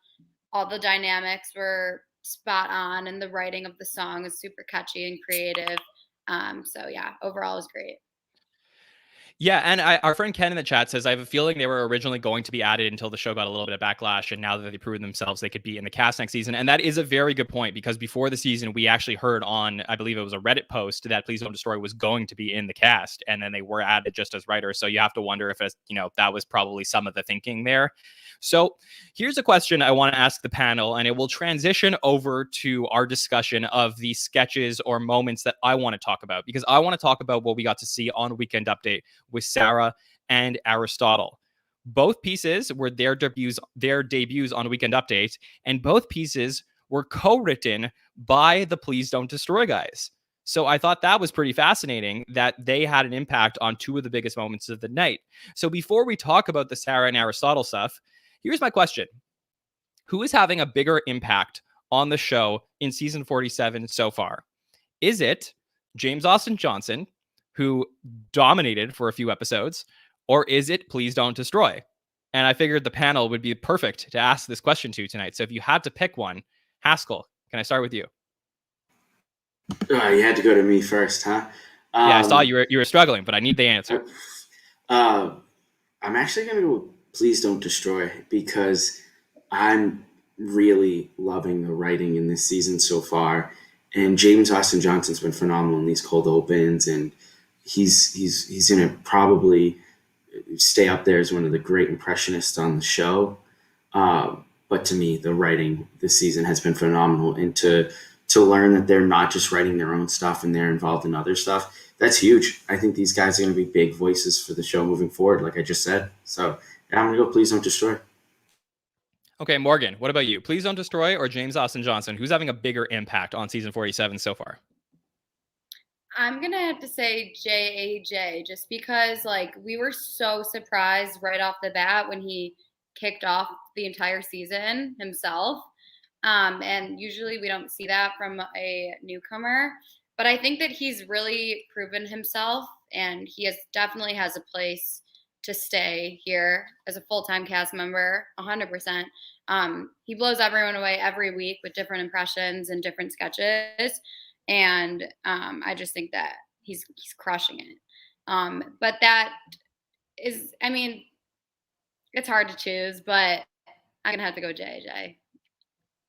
All the dynamics were spot on and the writing of the song is super catchy and creative. So yeah, overall it was great. Yeah, and our friend Ken in the chat says, I have a feeling they were originally going to be added until the show got a little bit of backlash, and now that they've proven themselves, they could be in the cast next season. And that is a very good point, because before the season, we actually heard on, I believe it was a Reddit post, that Please Don't Destroy was going to be in the cast, and then they were added just as writers. So you have to wonder if, that was probably some of the thinking there. So here's a question I want to ask the panel, and it will transition over to our discussion of the sketches or moments that I want to talk about, because I want to talk about what we got to see on Weekend Update with Sarah and Aristotle. Both pieces were their debuts on Weekend Update, and both pieces were co-written by the Please Don't Destroy guys. So I thought that was pretty fascinating that they had an impact on two of the biggest moments of the night. So before we talk about the Sarah and Aristotle stuff, here's my question. Who is having a bigger impact on the show in season 47 so far? Is it James Austin Johnson, who dominated for a few episodes, or is it Please Don't Destroy? And I figured the panel would be perfect to ask this question to tonight. So if you had to pick one, Haskell, can I start with you? You had to go to me first, huh? Yeah, I saw you were struggling, but I need the answer. I'm actually going to go with Please Don't Destroy, because I'm really loving the writing in this season so far. And James Austin Johnson's been phenomenal in these cold opens, and he's going to probably stay up there as one of the great impressionists on the show. But to me, the writing this season has been phenomenal, and to learn that they're not just writing their own stuff and they're involved in other stuff, that's huge. I think these guys are going to be big voices for the show moving forward, like I just said. So yeah, I'm going to go Please Don't Destroy. Okay, Morgan, what about you? Please Don't Destroy or James Austin Johnson? Who's having a bigger impact on season 47 so far? I'm going to have to say JAJ, just because like we were so surprised right off the bat when he kicked off the entire season himself. And usually we don't see that from a newcomer, but I think that he's really proven himself, and he definitely has a place to stay here as a full-time cast member, 100%. He blows everyone away every week with different impressions and different sketches. And I just think that he's crushing it. But that is, I mean, it's hard to choose, but I'm going to have to go JJ.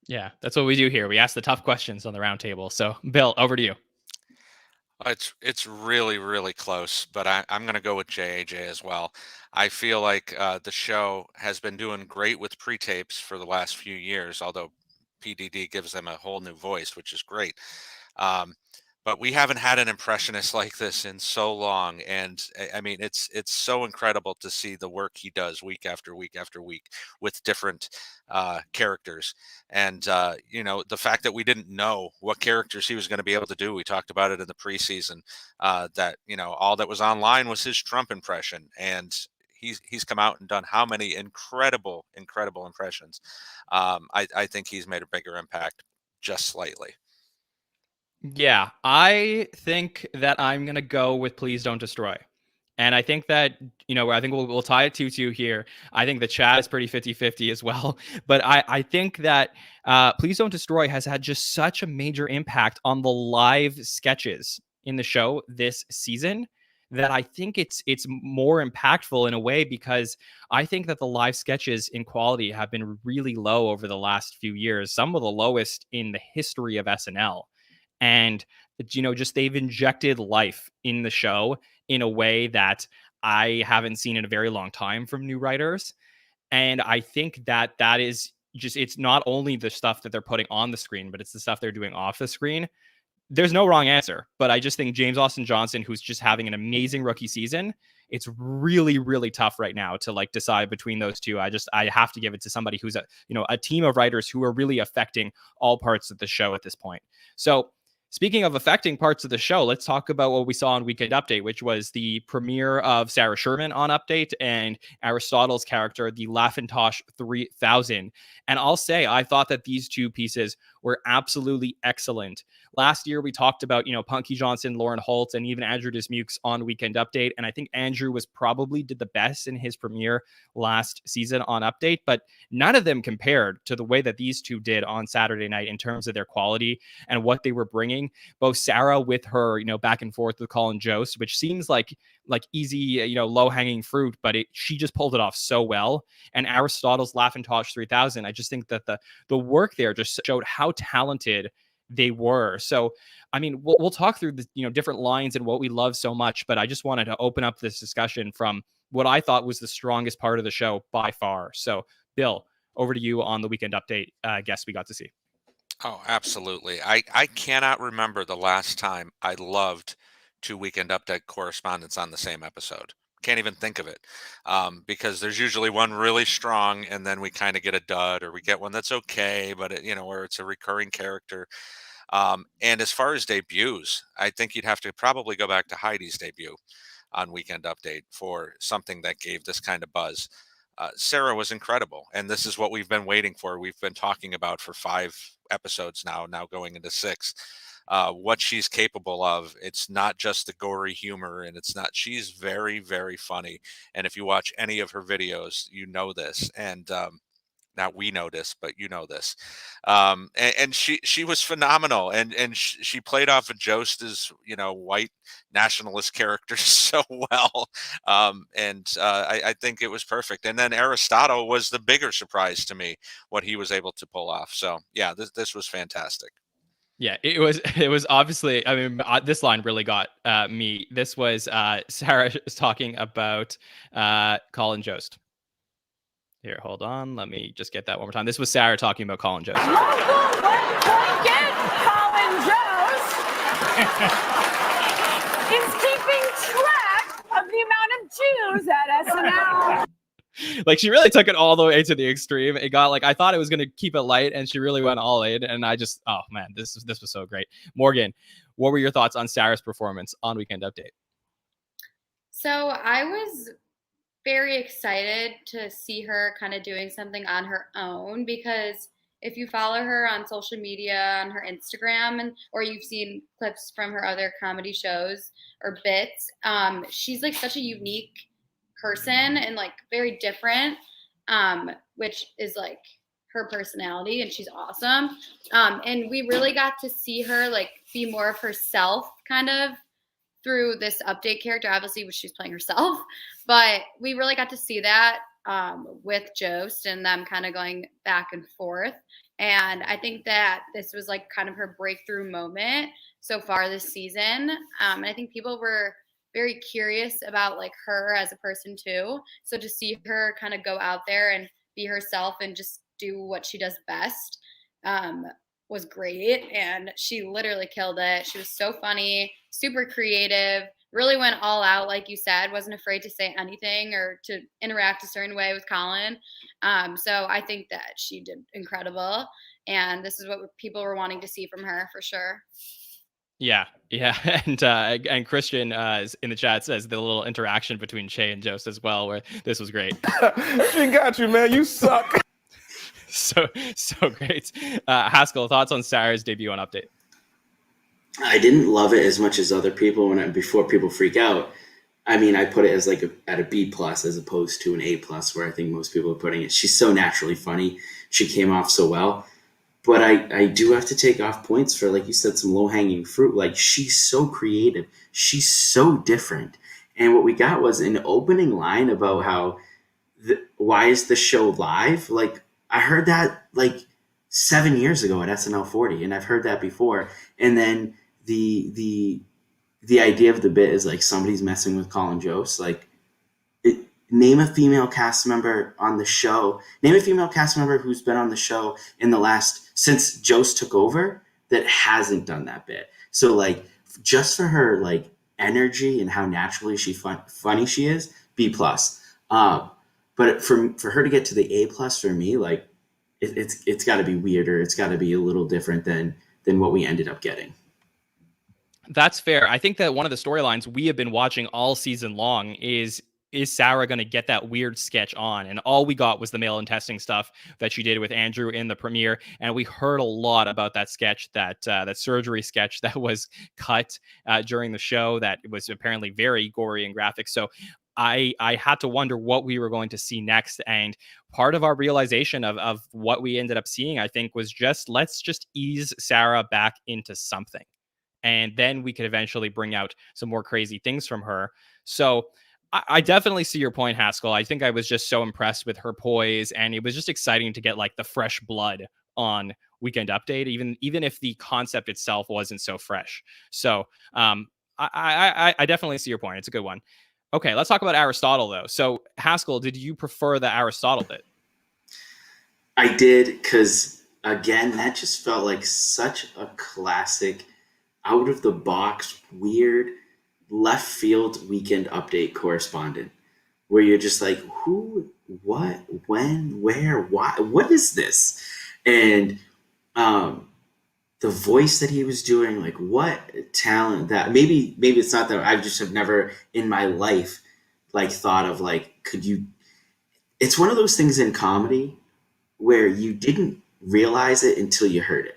Yeah, that's what we do here. We ask the tough questions on the roundtable. So, Bill, over to you. It's really, really close, but I'm going to go with JAJ as well. I feel like the show has been doing great with pre-tapes for the last few years, although PDD gives them a whole new voice, which is great. But we haven't had an impressionist like this in so long, and I mean, it's so incredible to see the work he does week after week after week with different characters. And you know, the fact that we didn't know what characters he was going to be able to do. We talked about it in the preseason, that, you know, all that was online was his Trump impression, and he's come out and done how many incredible impressions. I think he's made a bigger impact just slightly. Yeah, I think that I'm going to go with Please Don't Destroy. And I think that, you know, I think we'll tie it 2-2 here. I think the chat is pretty 50-50 as well. But I think that Please Don't Destroy has had just such a major impact on the live sketches in the show this season that I think it's more impactful in a way, because I think that the live sketches in quality have been really low over the last few years, some of the lowest in the history of SNL. And, you know, just they've injected life in the show in a way that I haven't seen in a very long time from new writers. And I think that that is just, it's not only the stuff that they're putting on the screen, but it's the stuff they're doing off the screen. There's no wrong answer, but I just think James Austin Johnson, who's just having an amazing rookie season, it's really, really tough right now to like decide between those two. I have to give it to somebody who's a team of writers who are really affecting all parts of the show at this point. So, speaking of affecting parts of the show, let's talk about what we saw on Weekend Update, which was the premiere of Sarah Sherman on Update and Aristotle's character, the Laughintosh 3000. And I'll say, I thought that these two pieces were absolutely excellent. Last year, we talked about, Punky Johnson, Lauren Holt, and even Andrew Dismukes on Weekend Update. And I think Andrew did the best in his premiere last season on Update, but none of them compared to the way that these two did on Saturday night in terms of their quality and what they were bringing. Both Sarah with her, back and forth with Colin Jost, which seems like easy, low hanging fruit, but she just pulled it off so well. And Aristotle's Laughintosh 3000, I just think that the work there just showed how talented they were. So, I mean, we'll talk through the different lines and what we love so much, but I just wanted to open up this discussion from what I thought was the strongest part of the show by far. So, Bill, over to you on the Weekend Update guests we got to see. Oh, absolutely. I cannot remember the last time I loved two Weekend Update correspondents on the same episode. Can't even think of it, because there's usually one really strong and then we kind of get a dud, or we get one that's okay, but where it's a recurring character. And as far as debuts, I think you'd have to probably go back to Heidi's debut on Weekend Update for something that gave this kind of buzz. Sarah was incredible, and this is what we've been waiting for. We've been talking about for 5 episodes now going into 6. what she's capable of. It's not just the gory humor, and she's very, very funny. And if you watch any of her videos, you know this. And not we know this, but you know this. And she was phenomenal, and she played off of Jost's white nationalist characters so well. I think it was perfect. And then Aristotle was the bigger surprise to me, what he was able to pull off. So yeah, this was fantastic. Yeah, it was obviously, I mean, this line really got me. This was Sarah was talking about Colin Jost. Here, hold on. Let me just get that one more time. This was Sarah talking about Colin Jost. Colin Jost is keeping track of the amount of Jews at SNL. Like, she really took it all the way to the extreme. It got like, I thought it was going to keep it light, and she really went all in. And I just, oh man, this was so great. Morgan, what were your thoughts on Sarah's performance on Weekend Update? So I was very excited to see her kind of doing something on her own, because if you follow her on social media, on her Instagram, or you've seen clips from her other comedy shows or bits, she's like such a unique person and like very different, which is like her personality, and she's awesome. And we really got to see her like be more of herself kind of through this update character, obviously, which she's playing herself, but we really got to see that with Jost and them kind of going back and forth. And I think that this was like kind of her breakthrough moment so far this season. And I think people were very curious about like her as a person too. So to see her kind of go out there and be herself and just do what she does best was great. And she literally killed it. She was so funny, super creative, really went all out, like you said, wasn't afraid to say anything or to interact a certain way with Colin. So I think that she did incredible. And this is what people were wanting to see from her for sure. Yeah. And Christian in the chat says the little interaction between Che and Jost as well, where this was great. She got you, man. You suck. So great. Haskell, thoughts on Sarah's debut on Update? I didn't love it as much as other people before people freak out. I mean, I put it as like at a B+ as opposed to an A+, where I think most people are putting it. She's so naturally funny. She came off so well. But I do have to take off points for, like you said, some low-hanging fruit. Like, she's so creative. She's so different. And what we got was an opening line about how, why is the show live? Like, I heard that like 7 years ago at SNL 40, and I've heard that before. And then the idea of the bit is like somebody's messing with Colin Jost. Like, name a female cast member on the show. Name a female cast member who's been on the show since Jost took over that hasn't done that bit. So like, just for her like energy and how naturally funny she is, B+. But for her to get to the A+ for me, like it's got to be weirder. It's got to be a little different than what we ended up getting. That's fair. I think that one of the storylines we have been watching all season long is Sarah going to get that weird sketch on? And all we got was the mail-in testing stuff that she did with Andrew in the premiere. And we heard a lot about that sketch, that surgery sketch that was cut during the show that was apparently very gory and graphic. So I had to wonder what we were going to see next. And part of our realization of what we ended up seeing, I think, was let's just ease Sarah back into something. And then we could eventually bring out some more crazy things from her. So I definitely see your point, Haskell. I think I was just so impressed with her poise, and it was just exciting to get like the fresh blood on Weekend Update, even if the concept itself wasn't so fresh. So I definitely see your point. It's a good one. Okay, let's talk about Aristotle though. So Haskell, did you prefer the Aristotle bit? I did, because again, that just felt like such a classic, out of the box, weird, left field Weekend Update correspondent, where you're just like, who, what, when, where, why, what is this? And the voice that he was doing, like, what talent that maybe it's not that I just have never in my life like thought of like, it's one of those things in comedy where you didn't realize it until you heard it.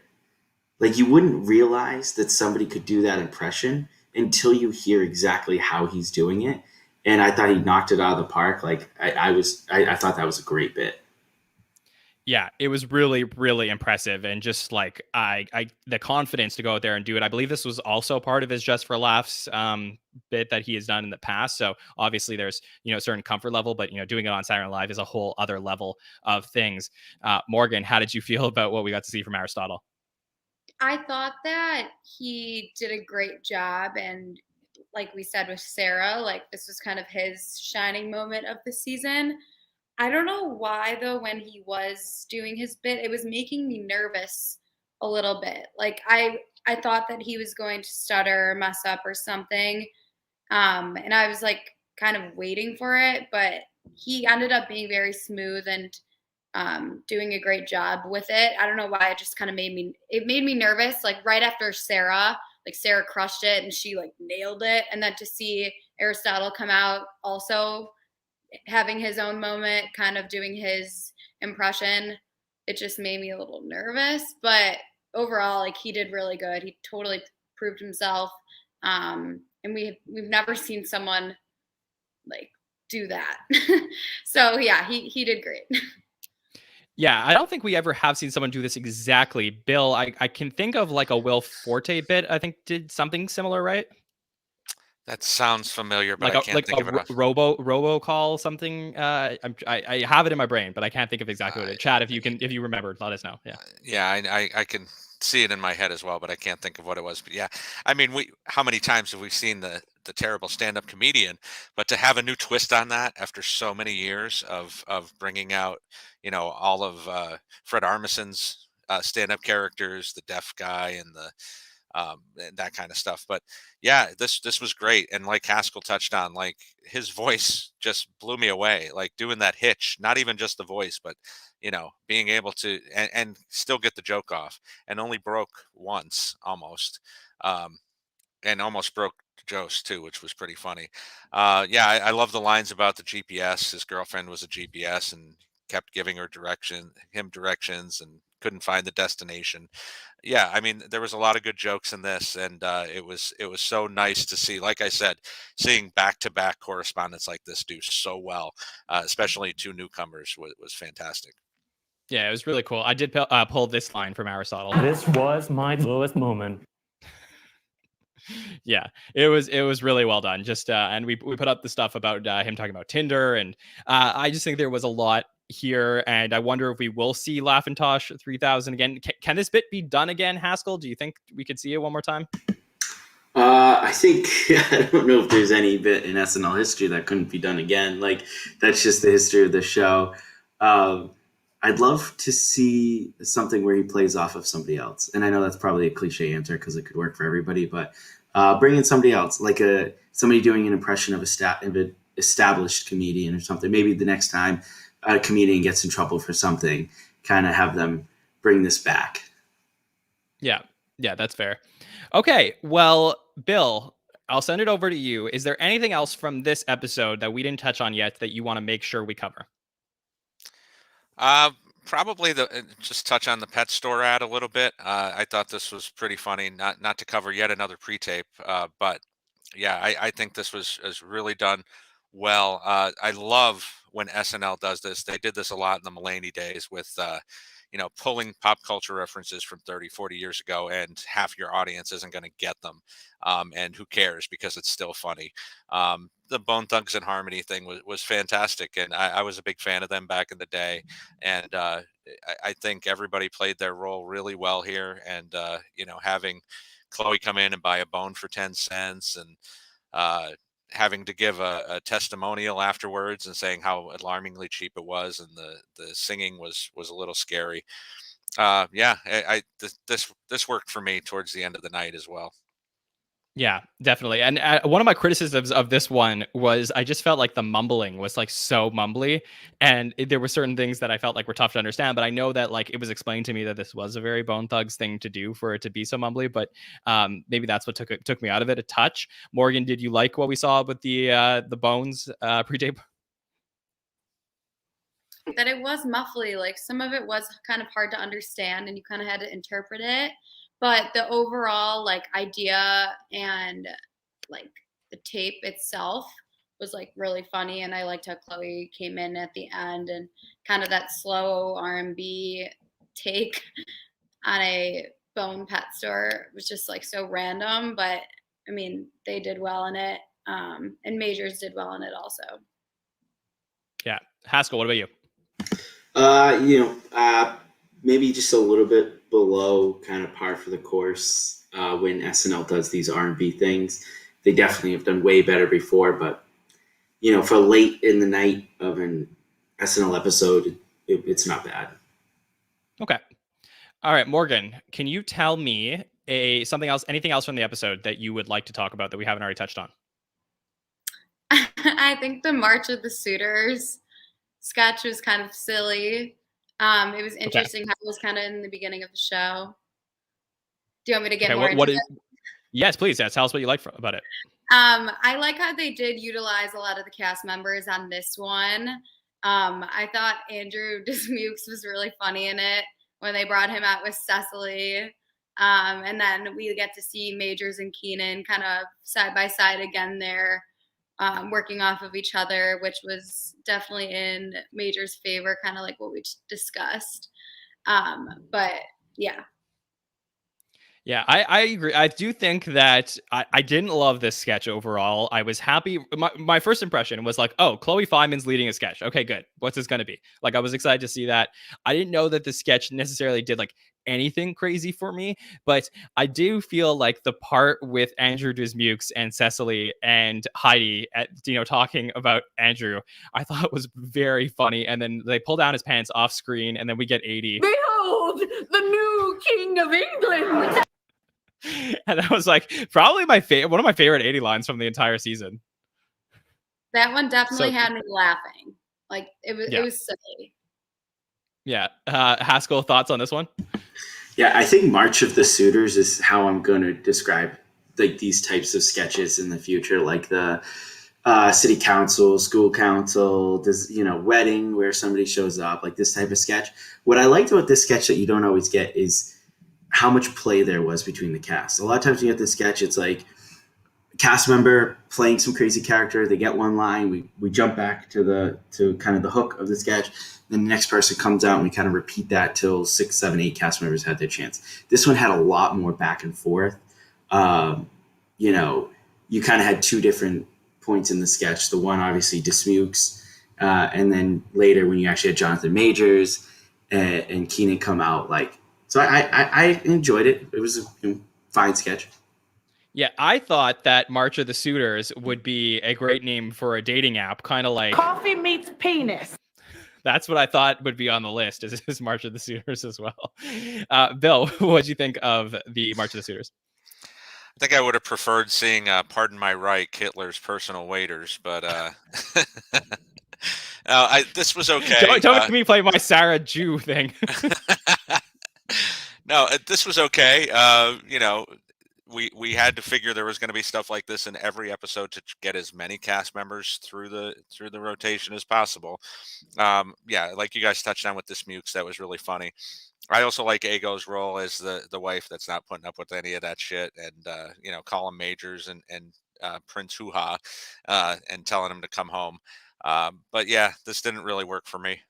Like, you wouldn't realize that somebody could do that impression until you hear exactly how he's doing it. And I thought he knocked it out of the park. Like, I thought that was a great bit. Yeah, it was really, really impressive, and just like the confidence to go out there and do it. I believe this was also part of his Just for Laughs bit that he has done in the past. So obviously, there's a certain comfort level, but doing it on Saturday Night Live is a whole other level of things. Morgan, how did you feel about what we got to see from Aristotle? I thought that he did a great job, and like we said with Sarah, like this was kind of his shining moment of the season. I don't know why though, when he was doing his bit, it was making me nervous a little bit. Like I thought that he was going to stutter, mess up or something. And I was like kind of waiting for it, but he ended up being very smooth and doing a great job with it. I don't know why, it just kind of made me nervous. Like right after Sarah, like Sarah crushed it and she like nailed it. And then to see Aristotle come out also having his own moment, kind of doing his impression, it just made me a little nervous. But overall, like he did really good. He totally proved himself. And we've never seen someone like do that. So yeah, he did great. Yeah, I don't think we ever have seen someone do this exactly. Bill, I can think of like a Will Forte bit. I think did something similar, right? That sounds familiar, but Like I a can't think of it. robocall something. I have it in my brain, but I can't think of exactly what it. Chad, if you remember, let us know. Yeah. Yeah, I can see it in my head as well, but I can't think of what it was. But yeah, I mean, how many times have we seen the terrible stand-up comedian? But to have a new twist on that after so many years of bringing out, all of Fred Armisen's stand-up characters, the deaf guy and and that kind of stuff. But yeah, this was great, and like Haskell touched on, like his voice just blew me away. Like doing that hitch, not even just the voice, but being able to and still get the joke off, and only broke once almost, um, and almost broke Joe's too, which was pretty funny. Yeah, I love the lines about the GPS. His girlfriend was a GPS and kept giving him directions, and couldn't find the destination. Yeah, I mean, there was a lot of good jokes in this, and it was so nice to see. Like I said, seeing back-to-back correspondents like this do so well, especially two newcomers, was fantastic. Yeah, it was really cool. I did pull this line from Aristotle. This was my lowest moment. Yeah, it was really well done. Just and we put up the stuff about him talking about Tinder, and I just think there was a lot here, and I wonder if we will see Laughintosh 3000 again. Can this bit be done again, Haskell? Do you think we could see it one more time? I think I don't know if there's any bit in SNL history that couldn't be done again. Like, that's just the history of the show. I'd love to see something where he plays off of somebody else. And I know that's probably a cliche answer because it could work for everybody, but bring in somebody else, like somebody doing an impression of an established comedian or something. Maybe the next time a comedian gets in trouble for something, kind of have them bring this back. Yeah, that's fair. Okay, well, Bill, I'll send it over to you. Is there anything else from this episode that we didn't touch on yet that you want to make sure we cover? Probably just touch on the pet store ad a little bit. I thought this was pretty funny. Not to cover yet another pre-tape, but yeah, I think this was really done well. I love when SNL does this. They did this a lot in the Mulaney days with pulling pop culture references from 30, 40 years ago, and half your audience isn't going to get them. And who cares, because it's still funny. The Bone Thugs-n-Harmony thing was fantastic, and I was a big fan of them back in the day. And I think everybody played their role really well here. And having Chloe come in and buy a bone for 10 cents, and having to give a testimonial afterwards and saying how alarmingly cheap it was, and the singing was a little scary. Yeah, this worked for me towards the end of the night as well. Yeah, definitely. And one of my criticisms of this one was I just felt like the mumbling was like so mumbly, and there were certain things that I felt like were tough to understand. But I know that like it was explained to me that this was a very Bone Thugs thing to do for it to be so mumbly. But maybe that's what took me out of it a touch. Morgan, did you like what we saw with the Bones pre-tape? That it was muffly. Like some of it was kind of hard to understand, and you kind of had to interpret it. but the overall like idea and like the tape itself was like really funny, and I liked how Chloe came in at the end and kind of that slow R&B take on a bone pet store was just like so random, but I mean they did well in it, and Majors did well in it also. Yeah, Haskell, what about you? Maybe just a little bit below kind of par for the course when SNL does these R&B things. They definitely have done way better before, but for late in the night of an SNL episode, it's not bad. Okay. All right, Morgan, can you tell me anything else from the episode that you would like to talk about that we haven't already touched on? I think the March of the Suitors sketch was kind of silly. It was interesting how it was kind of in the beginning of the show. Do you want me to get more into it? Yes, please. Yeah, tell us what you like about it. I like how they did utilize a lot of the cast members on this one. I thought Andrew Haskell was really funny in it when they brought him out with Cecily. And then we get to see Majors and Keenan kind of side by side again there, working off of each other, which was definitely in Majors' favor, kind of like what we discussed. But yeah. Yeah, I agree. I do think that I didn't love this sketch overall. I was happy. My first impression was like, oh, Chloe Fineman's leading a sketch. Okay, good. What's this going to be? Like, I was excited to see that. I didn't know that the sketch necessarily did like anything crazy for me, but I do feel like the part with Andrew Haskell and Cecily and Heidi talking about Andrew, I thought was very funny. And then they pull down his pants off screen, and then we get 80. Behold, the new king of England. And that was like probably one of my favorite 80 lines from the entire season. That one definitely had me laughing. Like it was silly. Yeah. Haskell, thoughts on this one? Yeah, I think March of the Suitors is how I'm going to describe like these types of sketches in the future, like the city council, school council, wedding where somebody shows up, like this type of sketch. What I liked about this sketch that you don't always get is how much play there was between the cast. A lot of times you get this sketch, it's like cast member playing some crazy character, they get one line, we jump back to kind of the hook of the sketch, then the next person comes out and we kind of repeat that till 6, 7, 8 cast members had their chance. This one had a lot more back and forth. You kind of had two different points in the sketch. The one obviously Dismukes, and then later when you actually had Jonathan Majors and Keenan come out, so I enjoyed it. It was a fine sketch. Yeah, I thought that March of the Suitors would be a great name for a dating app, kind of like Coffee meets penis. That's what I thought would be on the list, is March of the Suitors as well. Bill, what did you think of the March of the Suitors? I think I would have preferred seeing Pardon My Right, Hitler's personal waiters, but this was okay. Don't make me play my Sarah Jew thing. No, this was okay. We had to figure there was going to be stuff like this in every episode to get as many cast members through the rotation as possible. Yeah, like you guys touched on with Dismukes, that was really funny. I also like Ego's role as the wife that's not putting up with any of that shit, and calling Majors and Prince Hoo-Ha and telling him to come home. But yeah, this didn't really work for me.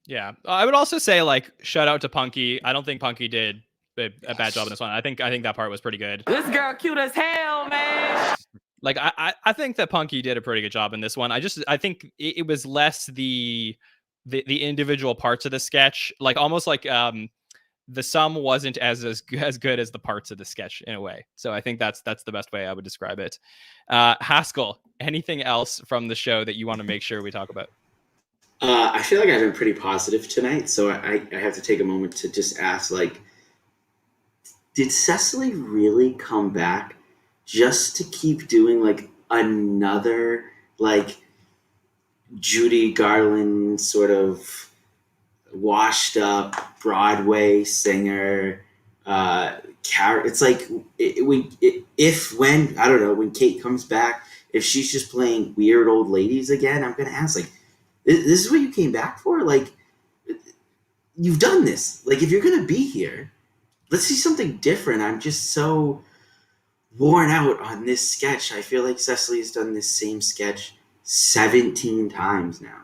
Yeah, I would also say shout out to Punky. I don't think Punky did a bad job in this one. I think that part was pretty good. This girl cute as hell, man. I think that Punky did a pretty good job in this one. I think it was less the individual parts of the sketch, almost like the sum wasn't as good as the parts of the sketch in a way. So I think that's the best way I would describe it. Haskell, anything else from the show that you want to make sure we talk about? I feel like I've been pretty positive tonight, so I have to take a moment to just ask, did Cecily really come back just to keep doing another Judy Garland sort of washed up Broadway singer character? It's when Kate comes back, if she's just playing weird old ladies again, I'm gonna ask this is what you came back for? You've done this. If you're gonna be here, let's see something different. I'm just so worn out on this sketch. I feel like Cecily has done this same sketch 17 times now.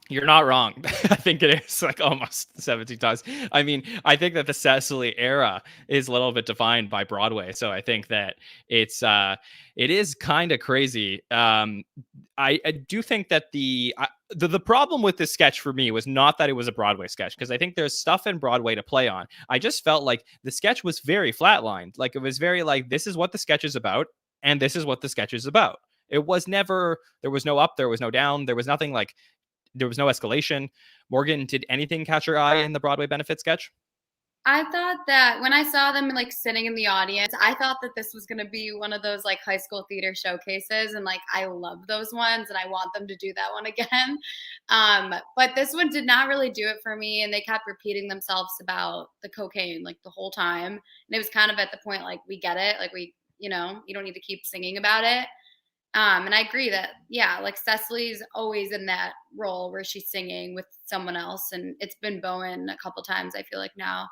You're not wrong. I think it is like almost 17 times. I mean, I think that the Cecily era is a little bit defined by Broadway. So I think that it is kind of crazy. I do think that the problem with this sketch for me was not that it was a Broadway sketch, because I think there's stuff in Broadway to play on. I just felt like the sketch was very flatlined. Like, it was very like, this is what the sketch is about, and this is what the sketch is about. It was never, there was no up, there was no down, there was nothing like, there was no escalation. Morgan, did anything catch your eye in the Broadway benefit sketch? I thought that when I saw them like sitting in the audience, I thought that this was going to be one of those like high school theater showcases. And like, I love those ones and I want them to do that one again. But this one did not really do it for me. And they kept repeating themselves about the cocaine like the whole time. And it was kind of at the point, like, we get it. Like, you don't need to keep singing about it. And I agree that, yeah, like Cecily's always in that role where she's singing with someone else. And it's been Bowen a couple times, I feel like now.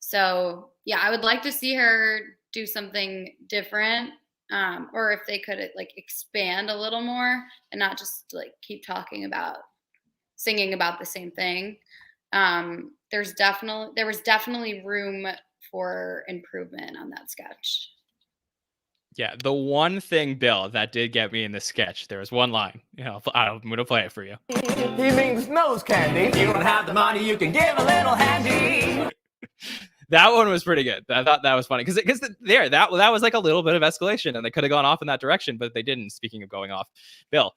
So yeah, I would like to see her do something different. Or if they could like expand a little more and not just like keep singing about the same thing. There was definitely room for improvement on that sketch. Yeah, the one thing, Bill, that did get me in the sketch, there was one line. I'm going to play it for you. He means nose candy. You don't have the money, you can give a little handy. That one was pretty good. I thought that was funny because that was like a little bit of escalation, and they could have gone off in that direction, but they didn't. Speaking of going off, Bill.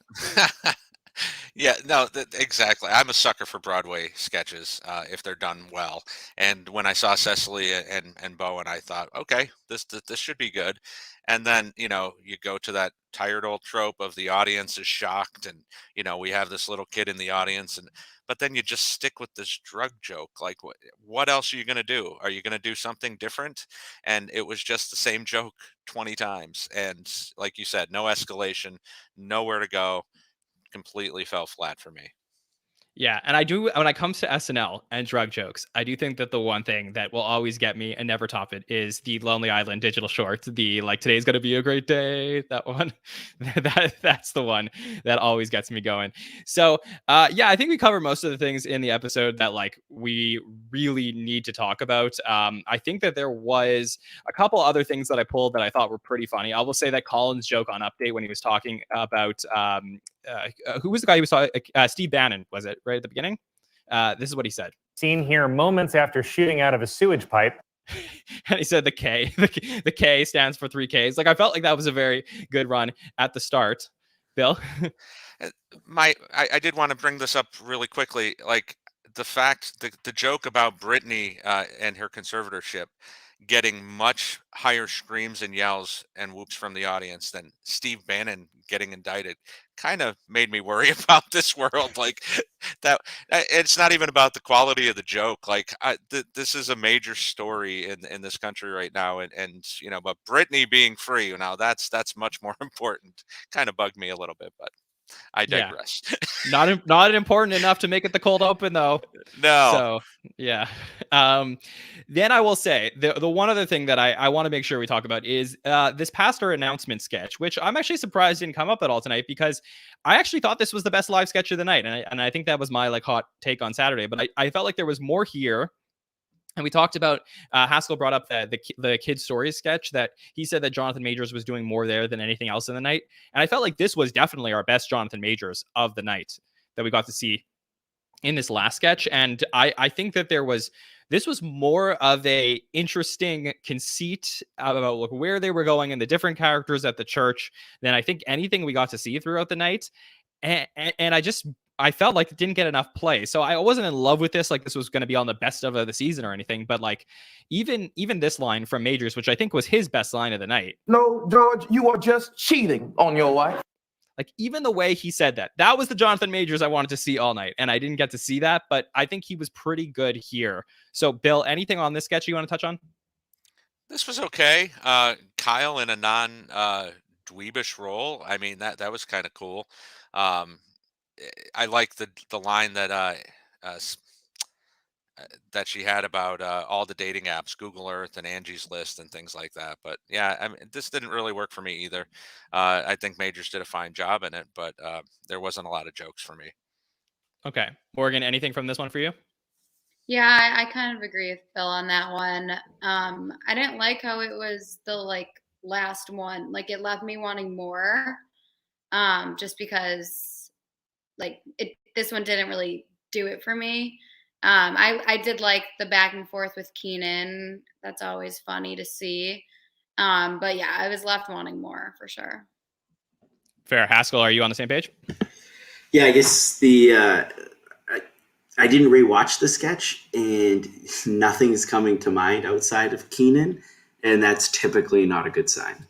Yeah, no, exactly. I'm a sucker for Broadway sketches if they're done well. And when I saw Cecily and Bowen, I thought, okay, this should be good. And then, you go to that tired old trope of the audience is shocked, and we have this little kid in the audience, but then you just stick with this drug joke. Like, what else are you going to do? Are you going to do something different? And it was just the same joke 20 times. And like you said, no escalation, nowhere to go. Completely fell flat for me. Yeah, and I do, when it comes to SNL and drug jokes, I do think that the one thing that will always get me and never top it is the Lonely Island digital short. The like, today's gonna be a great day. That one, that's the one that always gets me going. So, yeah, I think we covered most of the things in the episode that like we really need to talk about. I think that there was a couple other things that I pulled that I thought were pretty funny. I will say that Colin's joke on Update when he was talking about who was the guy he was talking? Steve Bannon, was it right at the beginning? This is what he said. Seen here moments after shooting out of a sewage pipe. And he said the K. The K stands for 3 Ks. Like, I felt like that was a very good run at the start. Bill? I did want to bring this up really quickly. Like, the joke about Britney and her conservatorship getting much higher screams and yells and whoops from the audience than Steve Bannon getting indicted kind of made me worry about this world. Like, that it's not even about the quality of the joke. Like, this is a major story in this country right now, and but Britney being free now, that's much more important. Kind of bugged me a little bit, but I digress. Yeah. Not important enough to make it the cold open, though. No. So yeah. Then I will say the one other thing that I want to make sure we talk about is this pastor announcement sketch, which I'm actually surprised didn't come up at all tonight, because I actually thought this was the best live sketch of the night, and I think that was my like hot take on Saturday. But I felt like there was more here. And we talked about, Haskell brought up the kid stories sketch, that he said that Jonathan Majors was doing more there than anything else in the night. And I felt like this was definitely our best Jonathan Majors of the night that we got to see in this last sketch. And I think that this was more of a interesting conceit about like where they were going and the different characters at the church than I think anything we got to see throughout the night. And I felt like it didn't get enough play. So I wasn't in love with this, like this was going to be on the best of the season or anything. But like even this line from Majors, which I think was his best line of the night. No, George, you are just cheating on your wife. Like, even the way he said that was the Jonathan Majors I wanted to see all night. And I didn't get to see that, but I think he was pretty good here. So Bill, anything on this sketch you want to touch on? This was okay. Kyle in a non dweebish role. I mean, that was kind of cool. I like the line that that she had about all the dating apps, Google Earth and Angie's List and things like that. But yeah, I mean, this didn't really work for me either. I think Majors did a fine job in it, but there wasn't a lot of jokes for me. Okay. Morgan, anything from this one for you? Yeah, I kind of agree with Phil on that one. I didn't like how it was the last one. Like it left me wanting more. Just because this one didn't really do it for me. I did like the back and forth with Keenan. That's always funny to see. But yeah, I was left wanting more for sure. Fair. Haskell, are you on the same page? Yeah, I guess I didn't rewatch the sketch, and nothing's coming to mind outside of Keenan, and that's typically not a good sign.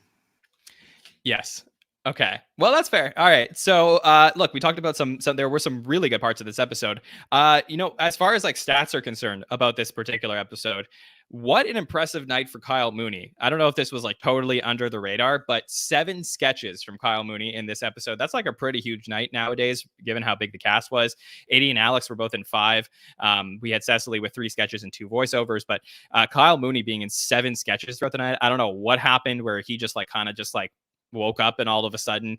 Yes. Okay. Well, that's fair. All right. So, look, we talked about some. There were some really good parts of this episode. As far as stats are concerned about this particular episode, what an impressive night for Kyle Mooney. I don't know if this was totally under the radar, but 7 sketches from Kyle Mooney in this episode. That's a pretty huge night nowadays, given how big the cast was. 80 and Alex were both in 5. We had Cecily with 3 sketches and 2 voiceovers, but Kyle Mooney being in 7 sketches throughout the night. I don't know what happened where he just woke up and all of a sudden,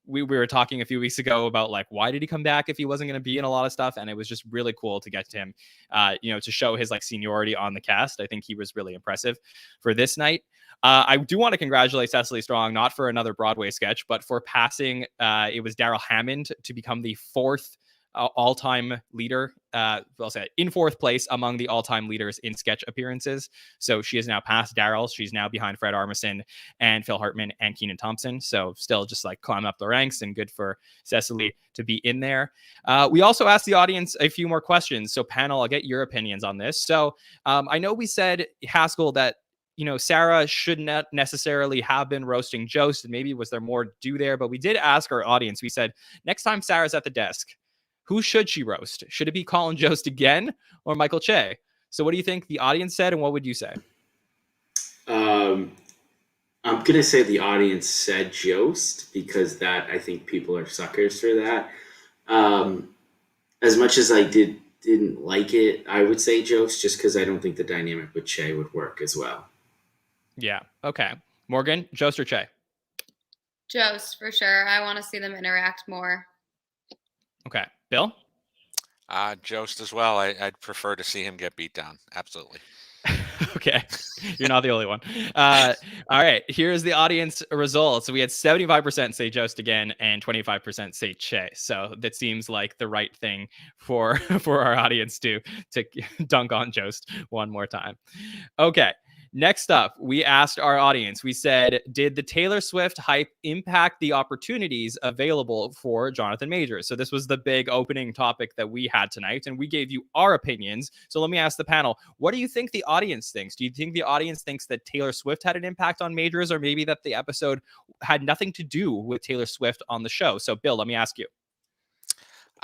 we were talking a few weeks ago about why did he come back if he wasn't going to be in a lot of stuff, and it was just really cool to get to him, to show his seniority on the cast. I think he was really impressive for this night. I do want to congratulate Cecily Strong, not for another Broadway sketch, but for passing. It was Daryl Hammond to become the 4th all-time leader, I'll say in 4th place among the all-time leaders in sketch appearances. So she is now past Daryl. She's now behind Fred Armisen and Phil Hartman and Kenan Thompson. So still just climb up the ranks, and good for Cecily to be in there. We also asked the audience a few more questions. So panel, I'll get your opinions on this. So I know we said, Haskell, that Sarah should not necessarily have been roasting Jost, and maybe was there more to do there, but we did ask our audience. We said, next time Sarah's at the desk, who should she roast? Should it be Colin Jost again or Michael Che? So what do you think the audience said, and what would you say? I'm going to say the audience said Jost, because I think people are suckers for that. As much as I didn't like it, I would say Jost, just because I don't think the dynamic with Che would work as well. Yeah. Okay. Morgan, Jost or Che? Jost, for sure. I want to see them interact more. Okay. Bill? Jost as well. I'd prefer to see him get beat down. Absolutely. Okay. You're not the only one. All right. Here's the audience results. We had 75% say Jost again and 25% say Che. So that seems like the right thing for our audience to dunk on Jost one more time. Okay. Next up, we asked our audience, we said, did the Taylor Swift hype impact the opportunities available for Jonathan Majors? So this was the big opening topic that we had tonight, and we gave you our opinions. So let me ask the panel, what do you think the audience thinks? Do you think the audience thinks that Taylor Swift had an impact on Majors, or maybe that the episode had nothing to do with Taylor Swift on the show? So Bill, let me ask you.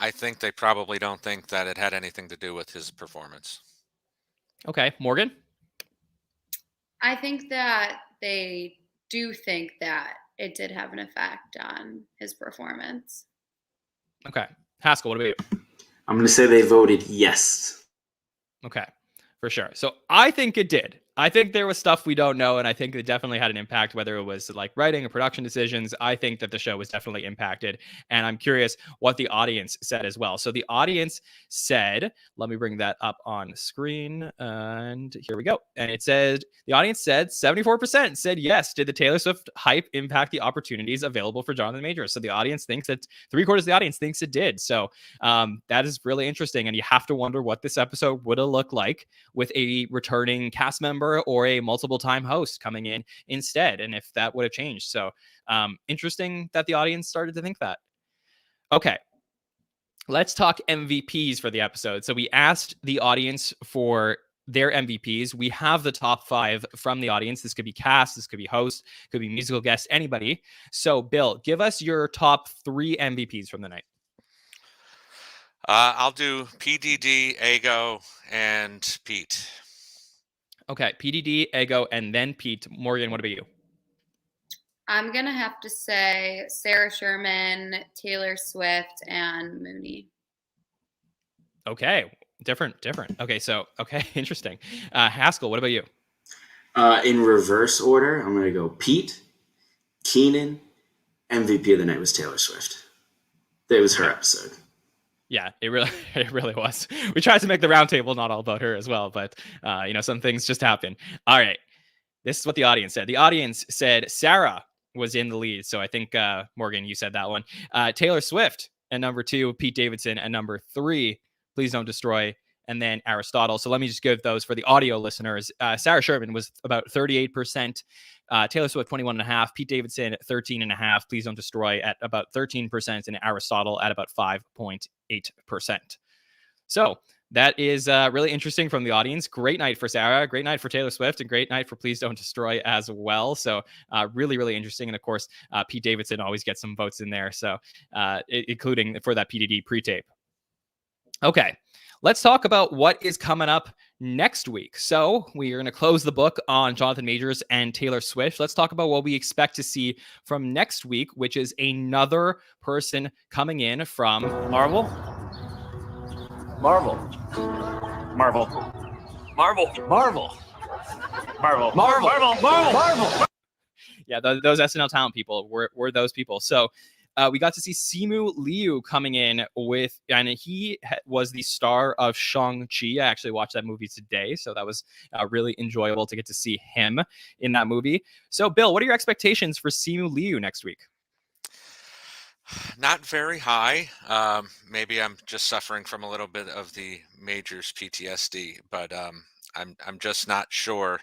I think they probably don't think that it had anything to do with his performance. Okay. Morgan? I think that they do think that it did have an effect on his performance. Okay. Haskell, what about you? I'm going to say they voted yes. Okay, for sure. So I think it did. I think there was stuff we don't know, and I think it definitely had an impact, whether it was writing or production decisions. I think that the show was definitely impacted, and I'm curious what the audience said as well. So the audience said, let me bring that up on screen, and here we go. And it said, the audience said 74% said yes. Did the Taylor Swift hype impact the opportunities available for Jonathan Majors? So the audience thinks that 3/4 of the audience thinks it did. So that is really interesting, and you have to wonder what this episode would have looked like with a returning cast member or a multiple time host coming in instead, and if that would have changed. So interesting that the audience started to think that. Okay, let's talk MVPs for the episode. So we asked the audience for their MVPs. We have the top 5 from the audience. This could be cast, this could be host, could be musical guest, anybody. So Bill, give us your top 3 MVPs from the night. I'll do PDD, Ego, and Pete. Okay, PDD, Ego, and then Pete. Morgan, what about you? I'm going to have to say Sarah Sherman, Taylor Swift, and Mooney. Okay. Different. Okay, so interesting. Haskell, what about you? In reverse order, I'm going to go Pete, Keenan, MVP of the night was Taylor Swift. It was her episode. Yeah, it really was. We tried to make the roundtable not all about her as well, but some things just happen. All right, this is what the audience said. The audience said Sarah was in the lead, so I think Morgan, you said that one. Taylor Swift at number 2, Pete Davidson at number 3. Please Don't Destroy, and then Aristotle. So let me just give those for the audio listeners. Sarah Sherman was about 38%. Taylor Swift 21.5%, Pete Davidson at 13.5%, Please Don't Destroy at about 13%, and Aristotle at about 5.8%. So that is really interesting from the audience. Great night for Sarah, great night for Taylor Swift, and great night for Please Don't Destroy as well. So really, really interesting. And of course, Pete Davidson always gets some votes in there. So including for that PDD pre-tape. Okay, let's talk about what is coming up next week. So we are going to close the book on Jonathan Majors and Taylor Swift. Let's talk about what we expect to see from next week, which is another person coming in from Marvel. Marvel. Marvel. Marvel. Marvel. Marvel. Marvel. Marvel. Marvel. Yeah, those SNL talent people were those people. So we got to see Simu Liu coming in with, and he was the star of Shang-Chi. I actually watched that movie today, so that was really enjoyable to get to see him in that movie. So, Bill, what are your expectations for Simu Liu next week? Not very high. Maybe I'm just suffering from a little bit of the Majors PTSD, but I'm just not sure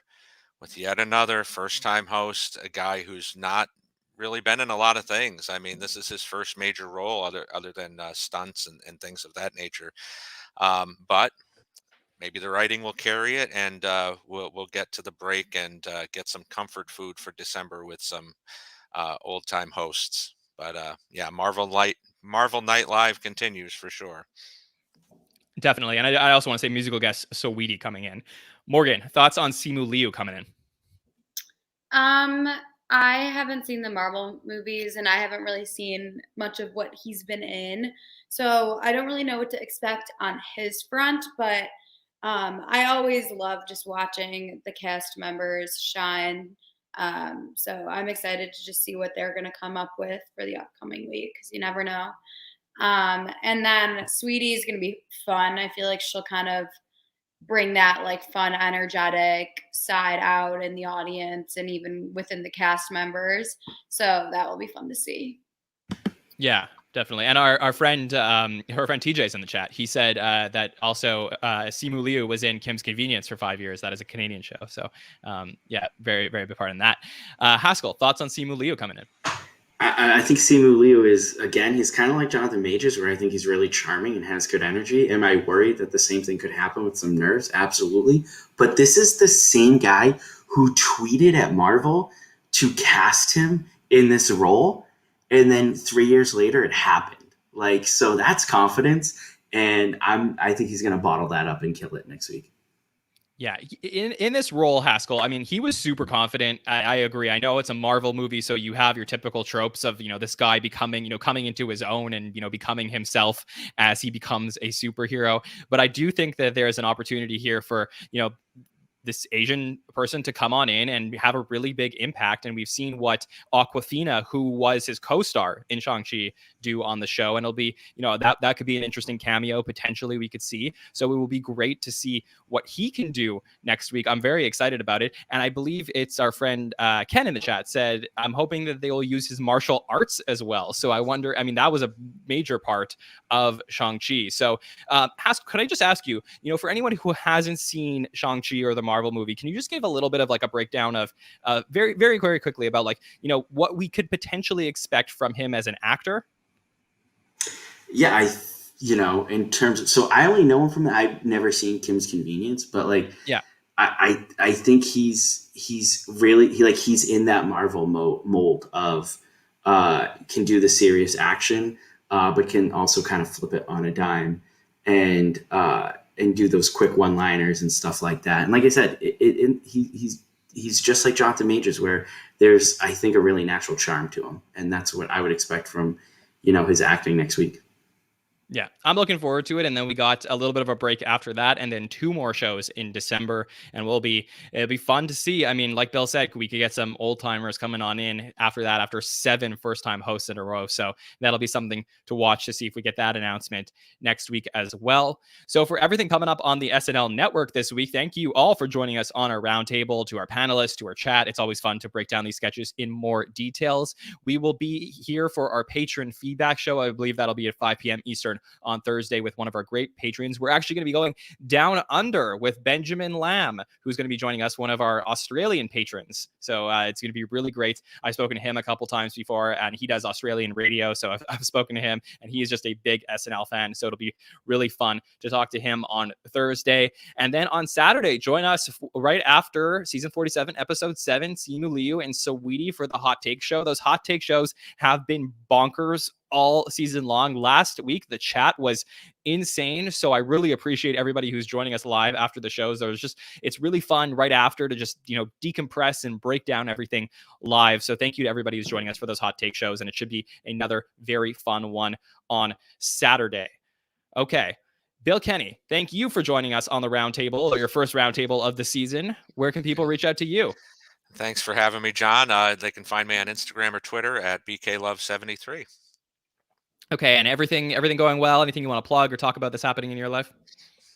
with yet another first-time host, a guy who's not really been in a lot of things. I mean, this is his first major role other than stunts and things of that nature. But maybe the writing will carry it, and we'll get to the break and get some comfort food for December with some old time hosts. But yeah, Marvel Night Live continues for sure. Definitely, and I also want to say musical guest Saweetie coming in. Morgan, thoughts on Simu Liu coming in? I haven't seen the Marvel movies, and I haven't really seen much of what he's been in. So I don't really know what to expect on his front, but I always love just watching the cast members shine. So I'm excited to just see what they're going to come up with for the upcoming week, because you never know. And then Sweetie is going to be fun. I feel like she'll kind of bring that like fun, energetic side out in the audience and even within the cast members. So that will be fun to see. Yeah, definitely. And our friend, her friend TJ's in the chat. He said that also Simu Liu was in Kim's Convenience for 5 years. That is a Canadian show. So yeah, very, very big part in that. Haskell, thoughts on Simu Liu coming in? I think Simu Liu is, again, he's kind of like Jonathan Majors, where I think he's really charming and has good energy. Am I worried that the same thing could happen with some nerves? Absolutely. But this is the same guy who tweeted at Marvel to cast him in this role. And then 3 years later, it happened. Like, so that's confidence. And I think he's going to bottle that up and kill it next week. Yeah, in this role, Haskell, I mean, he was super confident. I agree. I know it's a Marvel movie, so you have your typical tropes of, this guy becoming, coming into his own and, becoming himself as he becomes a superhero. But I do think that there's an opportunity here for, this Asian person to come on in and have a really big impact. And we've seen what Awkwafina, who was his co-star in Shang-Chi, do on the show. And it'll be, that could be an interesting cameo potentially we could see. So it will be great to see what he can do next week. I'm very excited about it. And I believe it's our friend Ken in the chat said, I'm hoping that they will use his martial arts as well. So I wonder, that was a major part of Shang-Chi. So could I just ask you, for anyone who hasn't seen Shang-Chi or the Marvel movie, can you just give a little bit of like a breakdown of very, very, very quickly about what we could potentially expect from him as an actor? Yeah, in terms of, so I only know him from I've never seen Kim's Convenience, but yeah, I think he's really he's in that Marvel mold of can do the serious action, but can also kind of flip it on a dime and do those quick one-liners and stuff like that. And like I said, he's just like Jonathan Majors, where there's, I think, a really natural charm to him, and that's what I would expect from his acting next week. Yeah, I'm looking forward to it. And then we got a little bit of a break after that, and then 2 more shows in December. And it'll be fun to see. I mean, like Bill said, we could get some old timers coming on in after that, after 7 first-time hosts in a row. So that'll be something to watch to see if we get that announcement next week as well. So for everything coming up on the SNL Network this week, thank you all for joining us on our roundtable, to our panelists, to our chat. It's always fun to break down these sketches in more details. We will be here for our patron feedback show. I believe that'll be at 5 p.m. Eastern on Thursday with one of our great patrons. We're actually going to be going down under with Benjamin Lamb, who's going to be joining us, one of our Australian patrons. So it's going to be really great. I've spoken to him a couple times before, and he does Australian radio. So I've spoken to him, and he is just a big SNL fan. So it'll be really fun to talk to him on Thursday. And then on Saturday, join us right after season 47, episode 7, Simu Liu and Saweetie for the Hot Take Show. Those Hot Take shows have been bonkers all season long. Last week, the chat was insane. So I really appreciate everybody who's joining us live after the shows. It's really fun right after to just, decompress and break down everything live. So thank you to everybody who's joining us for those Hot Take shows. And it should be another very fun one on Saturday. Okay. Bill Kenney, thank you for joining us on the roundtable, or your first roundtable of the season. Where can people reach out to you? Thanks for having me, John. They can find me on Instagram or Twitter at BKLove73. Okay, and everything going well? Anything you want to plug or talk about that's happening in your life?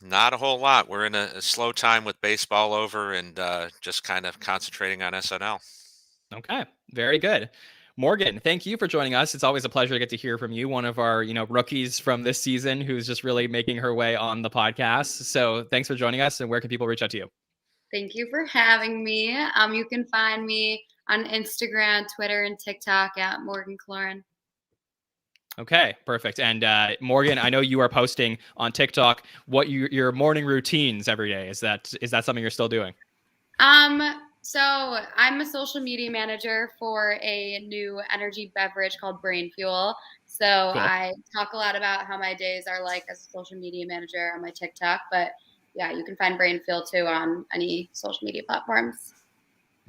Not a whole lot. We're in a slow time with baseball over, and just kind of concentrating on SNL. Okay, very good. Morgan, thank you for joining us. It's always a pleasure to get to hear from you, one of our, rookies from this season who's just really making her way on the podcast. So thanks for joining us. And where can people reach out to you? Thank you for having me. You can find me on Instagram, Twitter, and TikTok at Morgan Killoren. Okay, perfect. And Morgan, I know you are posting on TikTok what your morning routines every day. Is that something you're still doing? So I'm a social media manager for a new energy beverage called Brain Fuel. So Cool. I talk a lot about how my days are like as a social media manager on my TikTok. But yeah, you can find Brain Fuel too on any social media platforms.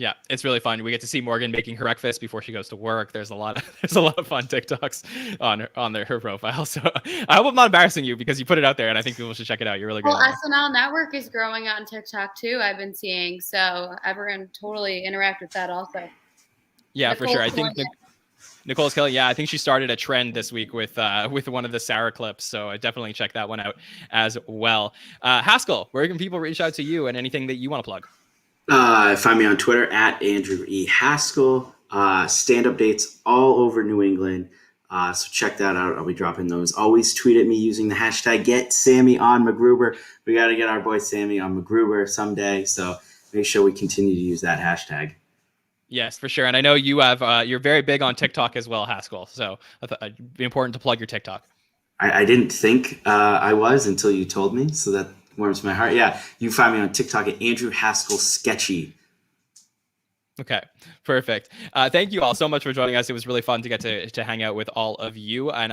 Yeah, it's really fun. We get to see Morgan making her breakfast before she goes to work. There's a lot of fun TikToks on her profile. So I hope I'm not embarrassing you, because you put it out there, and I think people should check it out. You're really good. Well, SNL Network is growing on TikTok too, I've been seeing. So everyone totally interact with that also. Yeah, Nicole's for sure. I think killing Nicole's killing. Yeah, I think she started a trend this week with one of the Sarah clips. So I definitely check that one out as well. Haskell, where can people reach out to you and anything that you want to plug? Find me on Twitter at Andrew E. Haskell. Stand-up dates all over New England. So check that out. I'll be dropping those. Always tweet at me using the hashtag #GetSammy on We got to get our boy Sammy on MacGruber someday. So make sure we continue to use that hashtag. Yes, for sure. And I know you have you're very big on TikTok as well, Haskell. So I thought it'd be important to plug your TikTok. I didn't think I was until you told me. So that warms my heart. Yeah, you can find me on TikTok at Andrew Haskell Sketchy. Okay, perfect. Thank you all so much for joining us. It was really fun to get to hang out with all of you. And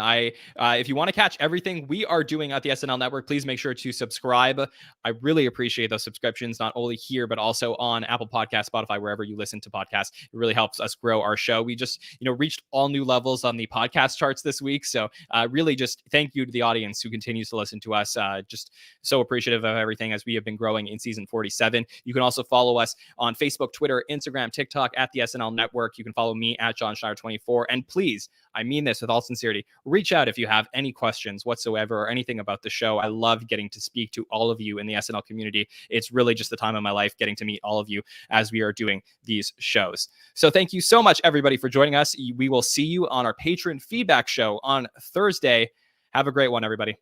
if you want to catch everything we are doing at the SNL Network, please make sure to subscribe. I really appreciate those subscriptions, not only here, but also on Apple Podcasts, Spotify, wherever you listen to podcasts. It really helps us grow our show. We just, reached all new levels on the podcast charts this week. So really just thank you to the audience who continues to listen to us. Just so appreciative of everything as we have been growing in season 47. You can also follow us on Facebook, Twitter, Instagram, TikTok at the SNL Network. You can follow me at John Schneider 24. And please, I mean this with all sincerity, reach out if you have any questions whatsoever or anything about the show. I love getting to speak to all of you in the SNL community. It's really just the time of my life getting to meet all of you as we are doing these shows. So thank you so much, everybody, for joining us. We will see you on our patron feedback show on Thursday. Have a great one, everybody.